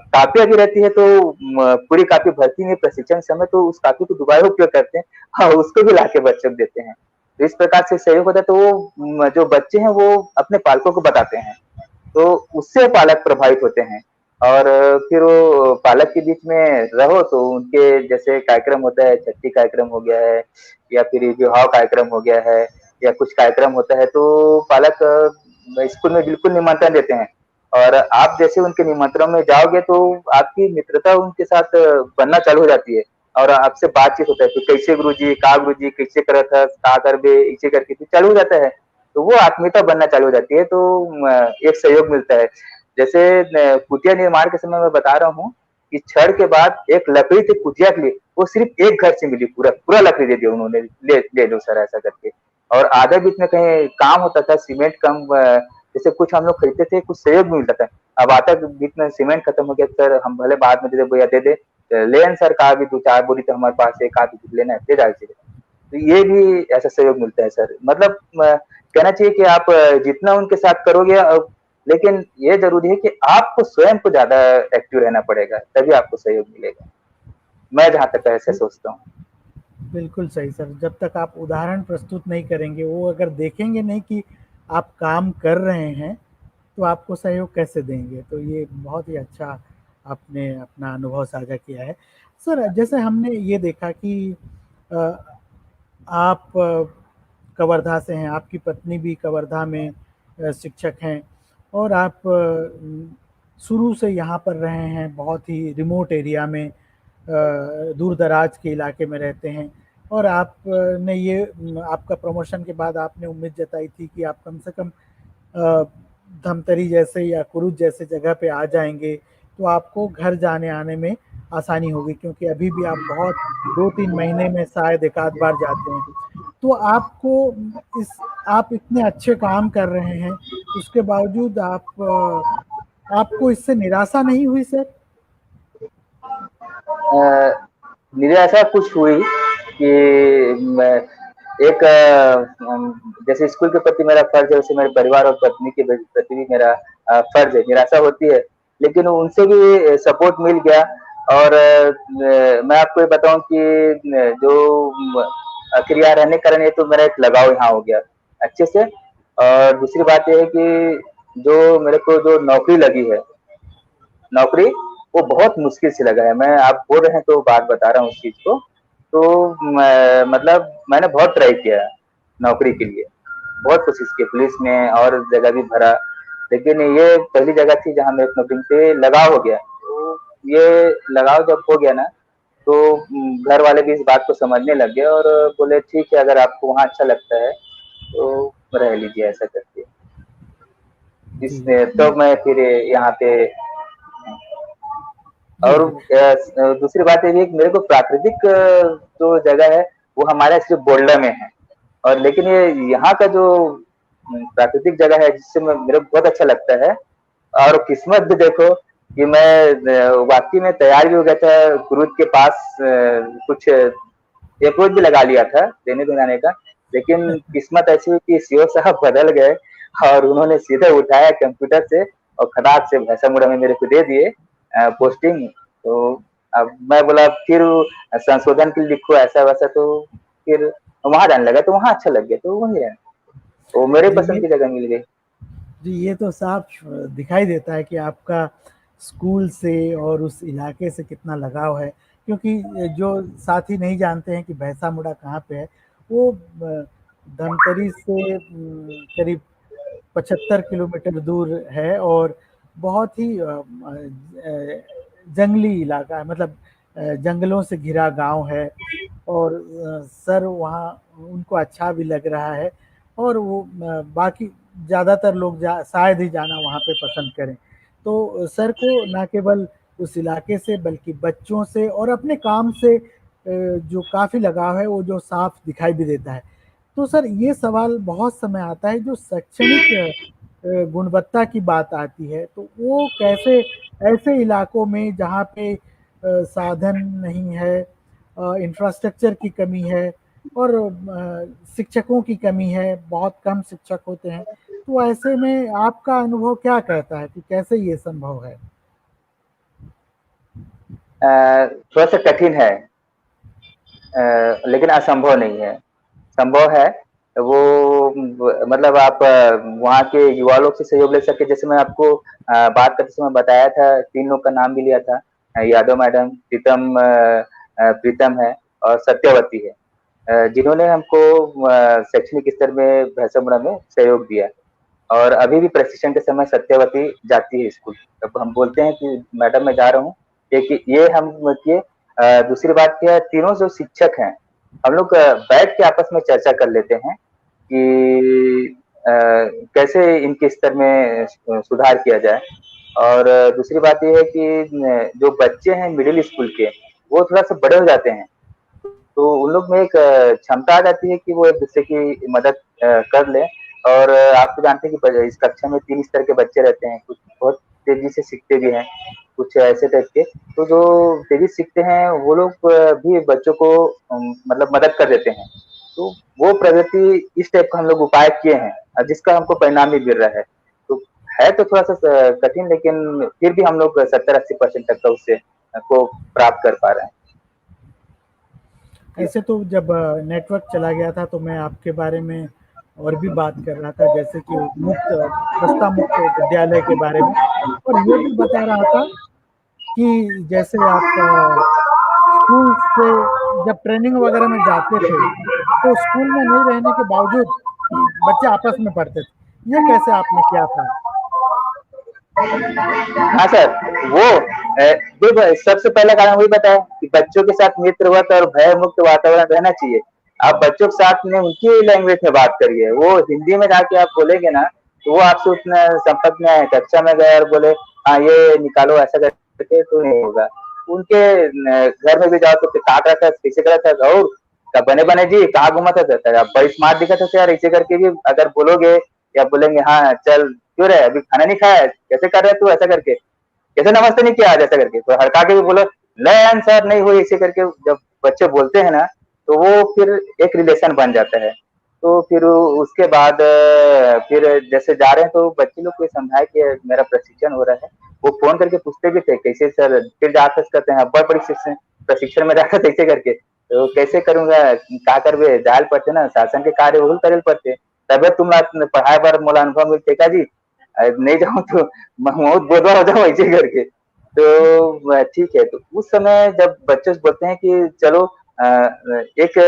कापियां भी रहती है तो पूरी कापी भर्ती में प्रशिक्षण समय तो उस कापी को दोबारा उपयोग करते हैं, और उसको भी ला के बच्चों को देते हैं। तो इस प्रकार से सहयोग होता है। तो वो जो बच्चे हैं वो अपने पालकों को बताते हैं, तो उससे पालक प्रभावित होते हैं। और फिर वो पालक के बीच में रहो तो उनके जैसे कार्यक्रम होता है, छठी कार्यक्रम हो गया है या फिर विवाह कार्यक्रम हो गया है या कुछ कार्यक्रम होता है, तो पालक स्कूल में बिल्कुल निमंत्रण देते हैं। और आप जैसे उनके निमंत्रण में जाओगे तो आपकी मित्रता उनके साथ बनना चालू हो जाती है और आपसे बातचीत होता है कि कैसे गुरुजी, का गुरुजी कैसे करत है, का करबे, ऐसे करके तो चालू हो जाता है। तो वो आत्मीयता बनना चालू हो जाती है, तो एक सहयोग मिलता है। जैसे कुटिया निर्माण के समय मैं बता रहा हूँ कि छड़ के बाद एक लकड़ी थी कुटिया के लिए, वो सिर्फ एक घर से मिली, पूरा पूरा लकड़ी दे दिया उन्होंने, ले लो सर ऐसा करके। और आधा बीच में कहीं काम होता था, सीमेंट कम, जैसे कुछ हम लोग खरीदते थे, कुछ सहयोग भी मिलता था। अब आता बीच में सीमेंट खत्म हो गया सर, हम भले बाद में दे दे भैया दे दे, ले सर, कहा भी 2-4 बोरी तो हमारे पास है, कहा भी लेना है दे डाल। तो ये भी ऐसा सहयोग मिलता है सर। मतलब कहना चाहिए कि आप जितना उनके साथ करोगे, लेकिन ये जरूरी है कि आपको स्वयं को ज्यादा एक्टिव रहना पड़ेगा, तभी आपको सहयोग मिलेगा। मैं जहां तक ऐसे सोचता हूँ। बिल्कुल सही सर। जब तक आप उदाहरण प्रस्तुत नहीं करेंगे, वो अगर देखेंगे नहीं कि आप काम कर रहे हैं, तो आपको सहयोग कैसे देंगे। तो ये बहुत ही अच्छा आपने अपना अनुभव साझा किया है। सर जैसे हमने ये देखा कि अ, आप कवर्धा से हैं, आपकी पत्नी भी कवर्धा में शिक्षक हैं और आप शुरू से यहाँ पर रहे हैं, बहुत ही रिमोट एरिया में, दूर दराज के इलाके में रहते हैं। और आप ने ये आपका प्रमोशन के बाद आपने उम्मीद जताई थी कि आप कम से कम धमतरी जैसे या कुरुद जैसे जगह पे आ जाएंगे, तो आपको घर जाने आने में आसानी होगी, क्योंकि अभी भी आप बहुत 2-3 महीने में शायद एक आध बार जाते हैं। तो आपको इस आप इतने अच्छे काम कर रहे हैं, उसके बावजूद आपको इससे निराशा नहीं हुई सर? निराशा कुछ हुई कि मैं एक जैसे स्कूल के प्रति मेरा फर्ज है, वैसे मेरे परिवार और पत्नी के प्रति भी मेरा फर्ज है। निराशा होती है, लेकिन उनसे भी सपोर्ट मिल गया। और मैं आपको ये बताऊं कि जो आखिर यहाँ रहने के कारण ये तो मेरा एक लगाव यहाँ हो गया अच्छे से। और दूसरी बात ये है कि जो मेरे को जो नौकरी लगी है, नौकरी वो बहुत मुश्किल से लगा है। मैं आप बोल रहे हैं तो बात बता रहा हूँ उस चीज को। तो मतलब मैंने बहुत ट्राई किया नौकरी के लिए, बहुत कोशिश की पुलिस में और जगह भी भरा, लेकिन ये पहली जगह थी जहाँ मेरे नौकरी पे लगाव हो गया। तो ये लगाव जब हो गया ना, तो घर वाले भी इस बात को समझने लग गए और बोले ठीक है, अगर आपको वहाँ अच्छा लगता है तो रह लीजिए ऐसा करके। जी इसमें तो मैं फिर यहाँ पे। जी और जी दूसरी बात ये है कि मेरे को प्राकृतिक जो जगह है वो हमारे सिर्फ गोल्डा में है, और लेकिन ये यहाँ का जो प्राकृतिक जगह है जिससे मेरे को बहुत अच्छा लगता है। और किस्मत भी देखो कि मैं वाकई में तैयार भी हो गया था गुरु के पास, कुछ अप्रोच भी लगा लिया था देने दुलाने का, लेकिन किस्मत ऐसी हुई कि सीओ साहब बदल गए और उन्होंने सीधे उठाया कंप्यूटर से और खटाक से भैंसा मुड़ा में मेरे को दे दिए पोस्टिंग। तो अब मैं बोला फिर संशोधन के लिए लिखो ऐसा वैसा, तो फिर वहां जाने लगा, तो वहां अच्छा लग गया तो वही है, वो मेरे जी पसंद ये की जगह मिल गई। जी ये तो साफ दिखाई देता है कि आपका स्कूल से और उस इलाके से कितना लगाव है, क्योंकि जो साथी नहीं जानते हैं कि भैंसा मुड़ा कहाँ पे है, वो धमतरी से करीब 75 किलोमीटर दूर है और बहुत ही जंगली इलाका है, मतलब जंगलों से घिरा गांव है। और सर वहाँ उनको अच्छा भी लग रहा है, और वो बाकी ज़्यादातर लोग शायद ही जाना वहाँ पे पसंद करें। तो सर को ना केवल उस इलाके से बल्कि बच्चों से और अपने काम से जो काफ़ी लगाव है वो जो साफ दिखाई भी देता है। तो सर ये सवाल बहुत समय आता है, जो शैक्षणिक गुणवत्ता की बात आती है तो वो कैसे ऐसे इलाकों में जहाँ पे साधन नहीं है, इंफ्रास्ट्रक्चर की कमी है और शिक्षकों की कमी है, बहुत कम शिक्षक होते हैं, तो ऐसे में आपका अनुभव क्या कहता है कि कैसे ये संभव है? थोड़ा सा कठिन है, लेकिन असंभव नहीं है, संभव है। वो मतलब आप वहाँ के युवा लोग से सहयोग ले सके। जैसे मैं आपको बात करते समय बताया था, 3 लोग का नाम भी लिया था, यादव मैडम, प्रीतम प्रीतम है और सत्यवती है, जिन्होंने हमको शैक्षणिक स्तर में भैंसामुड़ा में सहयोग दिया। और अभी भी प्रशिक्षण के समय सत्यवती जाती है स्कूल। तब हम बोलते हैं कि मैडम मैं जा रहा हूँ, ये हम किए। दूसरी बात क्या है, तीनों जो शिक्षक हैं हम लोग बैठ के आपस में चर्चा कर लेते हैं कि कैसे इनके स्तर में सुधार किया जाए। और दूसरी बात ये है कि जो बच्चे हैं मिडिल स्कूल के, वो थोड़ा सा बड़े हो जाते हैं, तो उन लोग में एक क्षमता आ जाती है कि वो एक दूसरे की मदद कर ले। और आप तो जानते हैं कि इस कक्षा में 3 स्तर के बच्चे रहते हैं, कुछ बहुत तेजी से सीखते भी हैं, कुछ ऐसे टाइप के। तो जो तेजी से सीखते हैं वो लोग भी बच्चों को मतलब मदद कर देते हैं। तो वो प्रगति इस टाइप का हम लोग उपाय किए हैं जिसका हमको परिणाम भी मिल रहा है। तो है तो थोड़ा सा कठिन, लेकिन फिर भी हम लोग 70-80% तक का उससे को प्राप्त कर पा रहे हैं। ऐसे तो जब नेटवर्क चला गया था तो मैं आपके बारे में और भी बात कर रहा था, जैसे कि मुक्त बस्ता मुक्त विद्यालय के बारे में, और ये भी बता रहा था कि जैसे आप स्कूल से जब ट्रेनिंग वगैरह में जाते थे तो स्कूल में नहीं रहने के बावजूद बच्चे आपस में पढ़ते थे, ये कैसे आपने किया था? हाँ सर, वो देखो सबसे पहला कारण वही बताया कि बच्चों के साथ मित्रवत और भय मुक्त वातावरण रहना चाहिए। आप बच्चों के साथ में उनकी लैंग्वेज में बात करिए, वो हिंदी में जाके आप बोलेंगे ना तो वो आपसे उतना संपर्क में आए। कक्षा में गए और बोले हाँ ये निकालो ऐसा करके, तो नहीं होगा। उनके घर में भी जाओ तो काट रहा था, कैसे कर रहा था, और बने बने जी कहाँ घुमा था, आप बड़ी स्मार्ट दिखा था यार, ऐसे करके भी अगर बोलोगे या बोलेंगे हाँ चल क्यों रहे अभी खाना नहीं खाया, कैसे कर रहे तू ऐसा करके, कैसे नमस्ते नहीं किया आज ऐसा करके, तो हड़का के भी बोलो नहीं आंसर नहीं हुई ऐसे करके। जब बच्चे बोलते हैं ना तो वो फिर एक रिलेशन बन जाता है। तो फिर उसके बाद फिर जैसे जा रहे हैं तो बच्चे लोग को समझाए कि मेरा प्रशिक्षण हो रहा है। वो फोन करके पूछते भी थे कैसे सर, फिर जाकर कहते हैं बड़ी प्रशिक्षण में जाकर कैसे करके, तो कैसे करूंगा, का करबे, जाल पड़ते ना, शासन के कार्य वही करे पड़ते। तबे तुम पढ़ाई बार मोला अनुभव मिल टेका जी, नहीं जाऊँ तो बहुत बोधवा हो जाऊँ ऐसे करके। तो ठीक है, तो उस समय जब बच्चे बोलते हैं कि चलो एक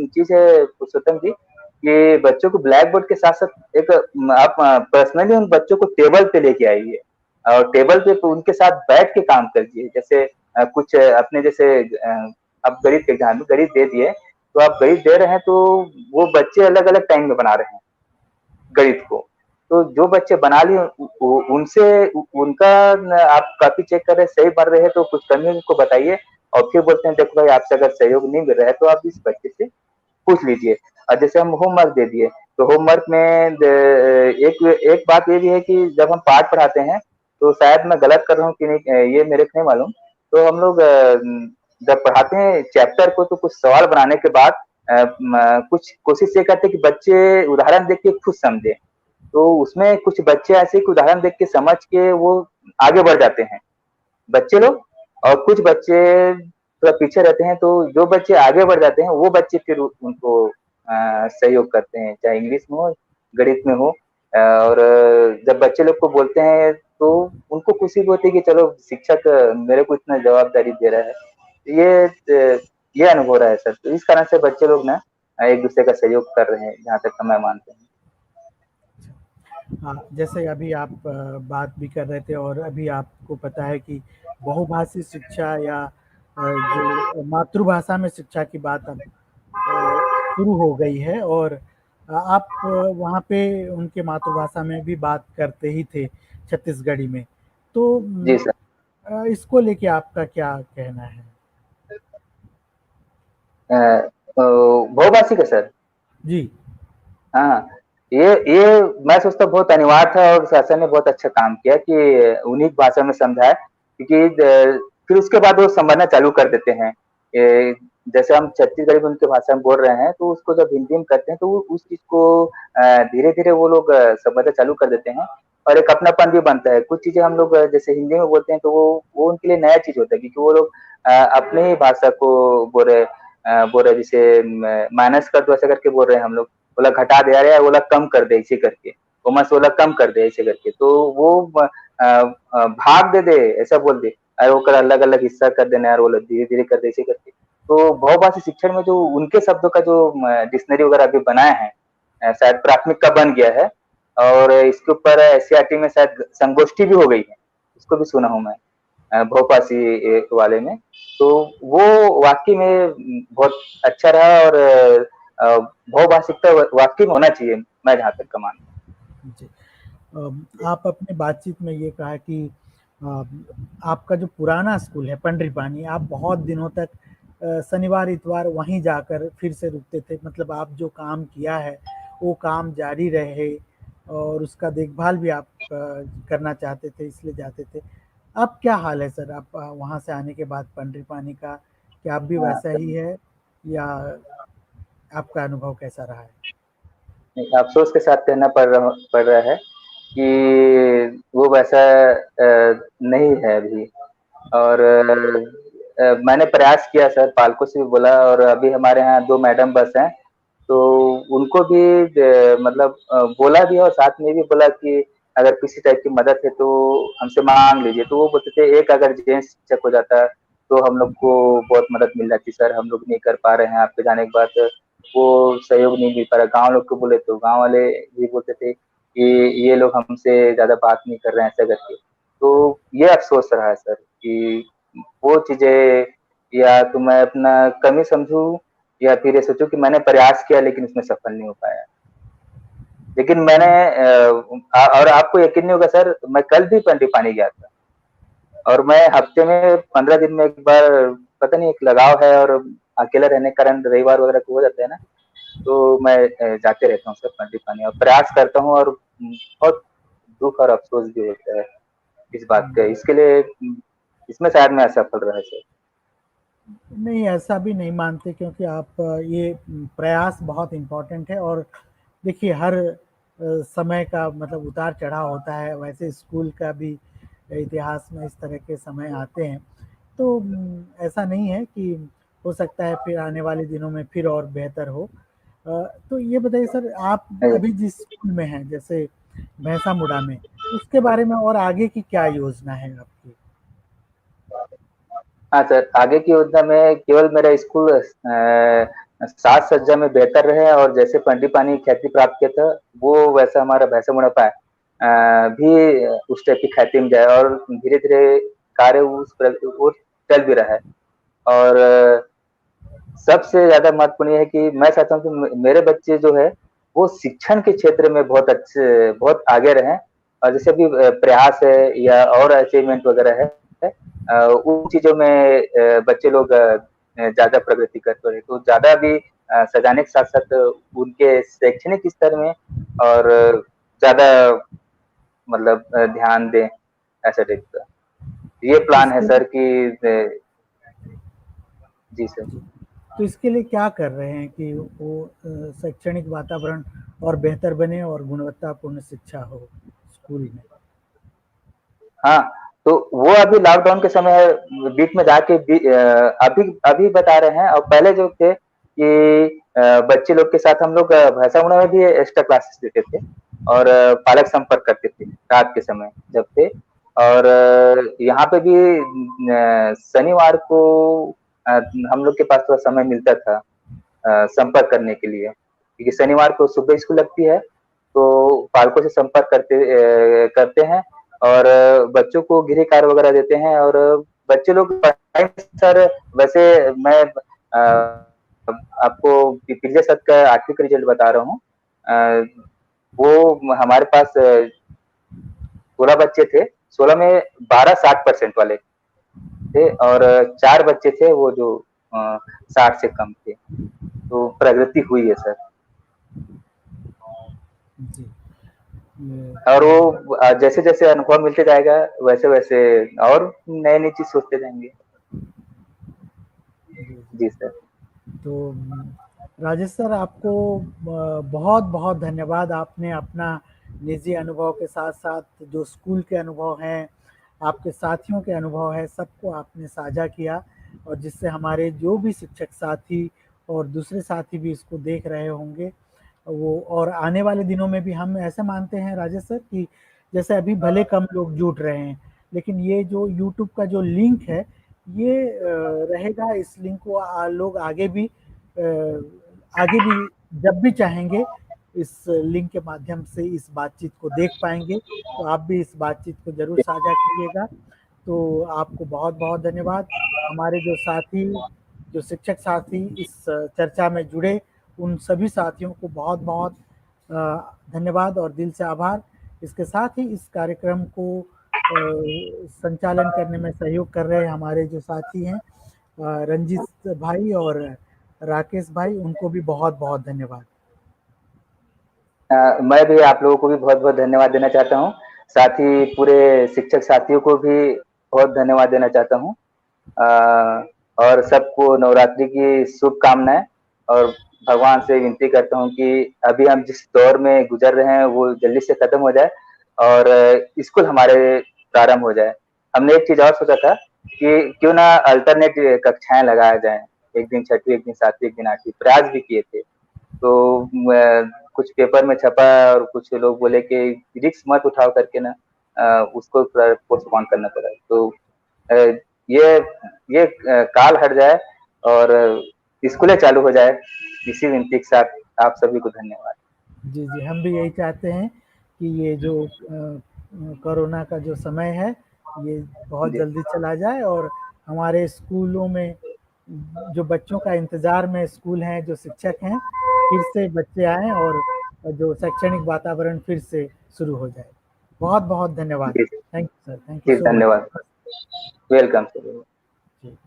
चीज है पुरुषोत्तम जी, कि बच्चों को ब्लैक बोर्ड के साथ साथ एक आप पर्सनली उन बच्चों को टेबल पे लेके आइए और टेबल पे उनके साथ बैठ के काम करिए। जैसे कुछ अपने जैसे आप गणित के एग्जाम में गणित दे दिए, तो आप गणित दे रहे हैं तो वो बच्चे अलग अलग टाइम में बना रहे हैं गणित को। तो जो बच्चे बना लिए उनसे उनका आप कॉपी चेक कर रहे सही पढ़ रहे हैं तो कुछ कमी उनको बताइए, और फिर बोलते हैं देखो भाई आपसे अगर सहयोग नहीं मिल रहा है तो आप इस बच्चे से पूछ लीजिए। और जैसे हम होमवर्क दे दिए, तो होमवर्क में एक एक बात ये भी है कि जब हम पाठ पढ़ाते हैं, तो शायद मैं गलत कर रहा हूँ कि नहीं, ये मेरे को नहीं मालूम। तो हम लोग जब पढ़ाते हैं चैप्टर को, तो कुछ सवाल बनाने के बाद कुछ कोशिश ये करते हैं कि बच्चे उदाहरण देख के खुद समझे। तो उसमें कुछ बच्चे ऐसे कि उदाहरण देख के समझ के वो आगे बढ़ जाते हैं बच्चे लोग, और कुछ बच्चे थोड़ा पीछे रहते हैं। तो जो बच्चे आगे बढ़ जाते हैं वो बच्चे फिर उनको सहयोग करते हैं, चाहे इंग्लिश में हो, गणित में हो। और जब बच्चे लोग को बोलते हैं तो उनको खुशी भी होती है कि चलो शिक्षक मेरे को इतना जवाबदारी दे रहा है। ये अनुभव रहा है सर। तो इस कारण से बच्चे लोग ना एक दूसरे का सहयोग कर रहे हैं, जहाँ तक मैं मानता हूँ। हाँ, जैसे अभी आप बात भी कर रहे थे, और अभी आपको पता है कि बहुभाषी शिक्षा या जो मातृभाषा में शिक्षा की बात अब शुरू हो गई है, और आप वहाँ पे उनके मातृभाषा में भी बात करते ही थे, छत्तीसगढ़ी में। तो जी सर। इसको लेके आपका क्या कहना है? बहुभाषी का सर। जी। हाँ, ये मैं सोचता हूँ बहुत अनिवार्य था, और शासन ने बहुत अच्छा काम किया कि उन्हीं की भाषा में समझाया, क्योंकि फिर उसके बाद वो समझना चालू कर देते हैं। जैसे हम छत्तीसगढ़ी में उनकी भाषा में बोल रहे हैं, तो उसको जब हिंदी में करते हैं तो उस चीज को धीरे धीरे वो लोग समझना चालू कर देते हैं, और एक अपनापन भी बनता है। कुछ चीजें हम लोग जैसे हिंदी में बोलते हैं तो वो उनके लिए नया चीज होता है, क्योंकि वो लोग अपने ही भाषा को बोल रहे, जैसे माइनस कर दो ऐसा करके बोल रहे हैं हम लोग, बोला घटा दे रहे हैं, बोला कम कर दे ऐसे करके, कोमा से बोला कम कर दे ऐसे करके। तो वो भाग दे ऐसा बोल दे, और वो अलग अलग हिस्सा कर देना यार, बोला धीरे धीरे कर दे ऐसे करके। तो बहुभाषी शिक्षण में जो उनके शब्दों का जो डिक्शनरी वगैरह अभी बनाया है, शायद प्राथमिक का बन गया है, और इसके ऊपर एससीईआरटी में शायद संगोष्ठी भी हो गई है, इसको भी सुना हूँ मैं बहुभाषी वाले में। तो वो वाकई में बहुत अच्छा रहा, और बहुभाषिकता वाकई में होना चाहिए, मैं जहाँ तक का मानता हूँ। जी। आप अपने बातचीत में ये कहा कि अ, आपका जो पुराना स्कूल है पंडरीपानी, आप बहुत दिनों तक शनिवार इतवार वहीं जाकर फिर से रुकते थे, मतलब आप जो काम किया है वो काम जारी रहे, और उसका देखभाल भी आप करना चाहते थे, इसलिए जाते थे। अब क्या हाल है सर, आप वहाँ से आने के बाद पंडरीपानी का, क्या आप भी हाँ वैसा ही है, या आपका अनुभव कैसा रहा है? अफसोस के साथ कहना पड़ रहा है कि वो वैसा नहीं है अभी। और मैंने प्रयास किया सर, पालकों से भी बोला, और अभी हमारे यहाँ 2 मैडम बस हैं, तो उनको भी मतलब बोला भी, और साथ में भी बोला कि अगर किसी टाइप की मदद है तो हमसे मांग लीजिए। तो वो बोलते थे एक अगर जेंट्स शिक्षक हो जाता तो हम लोग को बहुत मदद मिल जाती सर, हम लोग नहीं कर पा रहे हैं, आपके जाने के बाद वो सहयोग नहीं मिल पा रहा। गाँव लोग को बोले तो गाँव वाले भी बोलते थे कि ये लोग हमसे ज्यादा बात नहीं कर रहे हैं ऐसा करके। तो ये अफसोस रहा है सर कि वो चीजें, या तो मैं अपना कमी समझूं, या फिर ये सोचूं कि मैंने प्रयास किया लेकिन उसमें सफल नहीं हो पाया। लेकिन मैंने और आपको यकीन नहीं होगा सर, मैं कल भी पंडीपानी गया था, और मैं हफ्ते में 15 दिन में एक बार, पता नहीं एक लगाव है, और अकेला रहने के कारण रविवार वगैरह को हो जाता है ना, तो मैं जाते रहता हूँ सर पंडीपानी, और प्रयास करता हूँ, और बहुत दुख और अफसोस भी होता है इस बात का। इसके लिए इसमें शायद मैं असफल रहा सर। नहीं, ऐसा भी नहीं मानते, क्योंकि आप ये प्रयास बहुत इम्पोर्टेंट है, और देखिए हर समय का मतलब उतार चढ़ाव होता है, वैसे स्कूल का भी इतिहास में इस तरह के समय आते हैं। तो ऐसा नहीं है कि हो सकता है फिर आने वाले दिनों में फिर और बेहतर हो। तो ये बताइए सर, आप अभी जिस स्कूल में हैं, जैसे भैंसा मुड़ा में, उसके बारे में और आगे की क्या योजना है आपकी? हाँ सर, आगे की योजना में केवल मेरा स्कूल साज सज्जा में बेहतर रहे और जैसे पंडीपानी ख्याति प्राप्त किया था, वो वैसा हमारा भैंसा मुड़ा पाए भी उस टाइप की ख्याति में जाए और धीरे धीरे कार्य वो चल भी रहा है। और सबसे ज्यादा महत्वपूर्ण ये है कि मैं चाहता हूँ कि मेरे बच्चे जो है वो शिक्षण के क्षेत्र में बहुत अच्छे, बहुत आगे रहें। और जैसे अभी प्रयास है या और अचीवमेंट वगैरह है, उन चीजों में बच्चे लोग ज्यादा प्रगति कर रहे, तो ज्यादा भी सजाने के साथ साथ उनके शैक्षणिक स्तर में और ज्यादा मतलब ध्यान दें, ऐसा टाइप का ये तो प्लान है इसके सर कि जी सर। तो इसके लिए क्या कर रहे हैं कि वो शैक्षणिक वातावरण और बेहतर बने और गुणवत्तापूर्ण शिक्षा हो स्कूल में? हाँ, तो वो अभी लॉकडाउन के समय बीच में जाके अभी अभी बता रहे हैं। और पहले जो थे कि बच्चे लोग के साथ हम लोग भाषा में भी एक्स्ट्रा क्लासेस देते थे और पालक संपर्क करते थे रात के समय जब थे। और यहाँ पे भी शनिवार को हम लोग के पास थोड़ा समय मिलता था संपर्क करने के लिए, क्योंकि शनिवार को सुबह स्कूल लगती है, तो पालकों से संपर्क करते हैं और बच्चों को गृह कार्य वगैरह देते हैं। और बच्चे लोग पढ़ाई में सर, वैसे मैं आपको पिछले सत्र का 8वीं का रिजल्ट बता रहा हूँ। वो हमारे पास 16 बच्चे थे, 16 में 12 60% वाले थे और 4 बच्चे थे वो जो 60 से कम थे, तो प्रगति हुई है सर। जी, ये और वो जैसे जैसे अनुभव मिलते जाएगा वैसे वैसे और नई नई चीज सोचते जाएंगे। जी, जी सर। तो राजेश सर, आपको बहुत बहुत धन्यवाद। आपने अपना निजी अनुभव के साथ साथ जो स्कूल के अनुभव हैं, आपके साथियों के अनुभव है, सबको आपने साझा किया, और जिससे हमारे जो भी शिक्षक साथी और दूसरे साथी भी इसको देख रहे होंगे वो, और आने वाले दिनों में भी हम ऐसे मानते हैं राजेश सर कि जैसे अभी भले कम लोग जुड़ रहे हैं, लेकिन ये जो यूट्यूब का जो लिंक है ये रहेगा। इस लिंक को लोग आगे भी जब भी चाहेंगे इस लिंक के माध्यम से इस बातचीत को देख पाएंगे। तो आप भी इस बातचीत को जरूर साझा कीजिएगा। तो आपको बहुत बहुत धन्यवाद। हमारे जो साथी, जो शिक्षक साथी इस चर्चा में जुड़े, उन सभी साथियों को बहुत बहुत धन्यवाद और दिल से आभार। इसके साथ ही इस कार्यक्रम को संचालन करने में सहयोग कर रहे हमारे जो साथी हैं रंजीत भाई और राकेश भाई, उनको भी बहुत बहुत धन्यवाद। मैं भी आप लोगों को भी बहुत बहुत धन्यवाद देना चाहता हूँ, साथ ही पूरे शिक्षक साथियों को भी बहुत धन्यवाद देना चाहता हूँ। और सबको नवरात्रि की शुभकामनाएं, और भगवान से विनती करता हूँ कि अभी हम जिस दौर में गुजर रहे हैं वो जल्दी से खत्म हो जाए और स्कूल हमारे प्रारंभ हो जाए। हमने एक चीज और सोचा था कि क्यों ना अल्टरनेट कक्षाएं लगाया जाए, एक दिन छठी, एक दिन सातवीं, एक दिन आठवीं, प्रयास भी किए थे। तो कुछ पेपर में छपा और कुछ लोग बोले कि रिस्क मत उठाओ करके ना उसको पोस्टपोन करना पड़ा। तो ये ये काल हट जाए और स्कूलें चालू हो जाए, इसी विनती के साथ आप सभी को धन्यवाद। जी जी, हम भी यही चाहते हैं कि ये जो कोरोना का जो समय है ये बहुत जी जल्दी चला जाए, और हमारे स्कूलों में जो बच्चों का इंतज़ार में स्कूल हैं, जो शिक्षक हैं, फिर से बच्चे आएँ और जो शैक्षणिक वातावरण फिर से शुरू हो जाए। बहुत बहुत धन्यवाद। जी thank you sir, thank you जी, सो धन्यवाद। मच। Welcome sir. जी।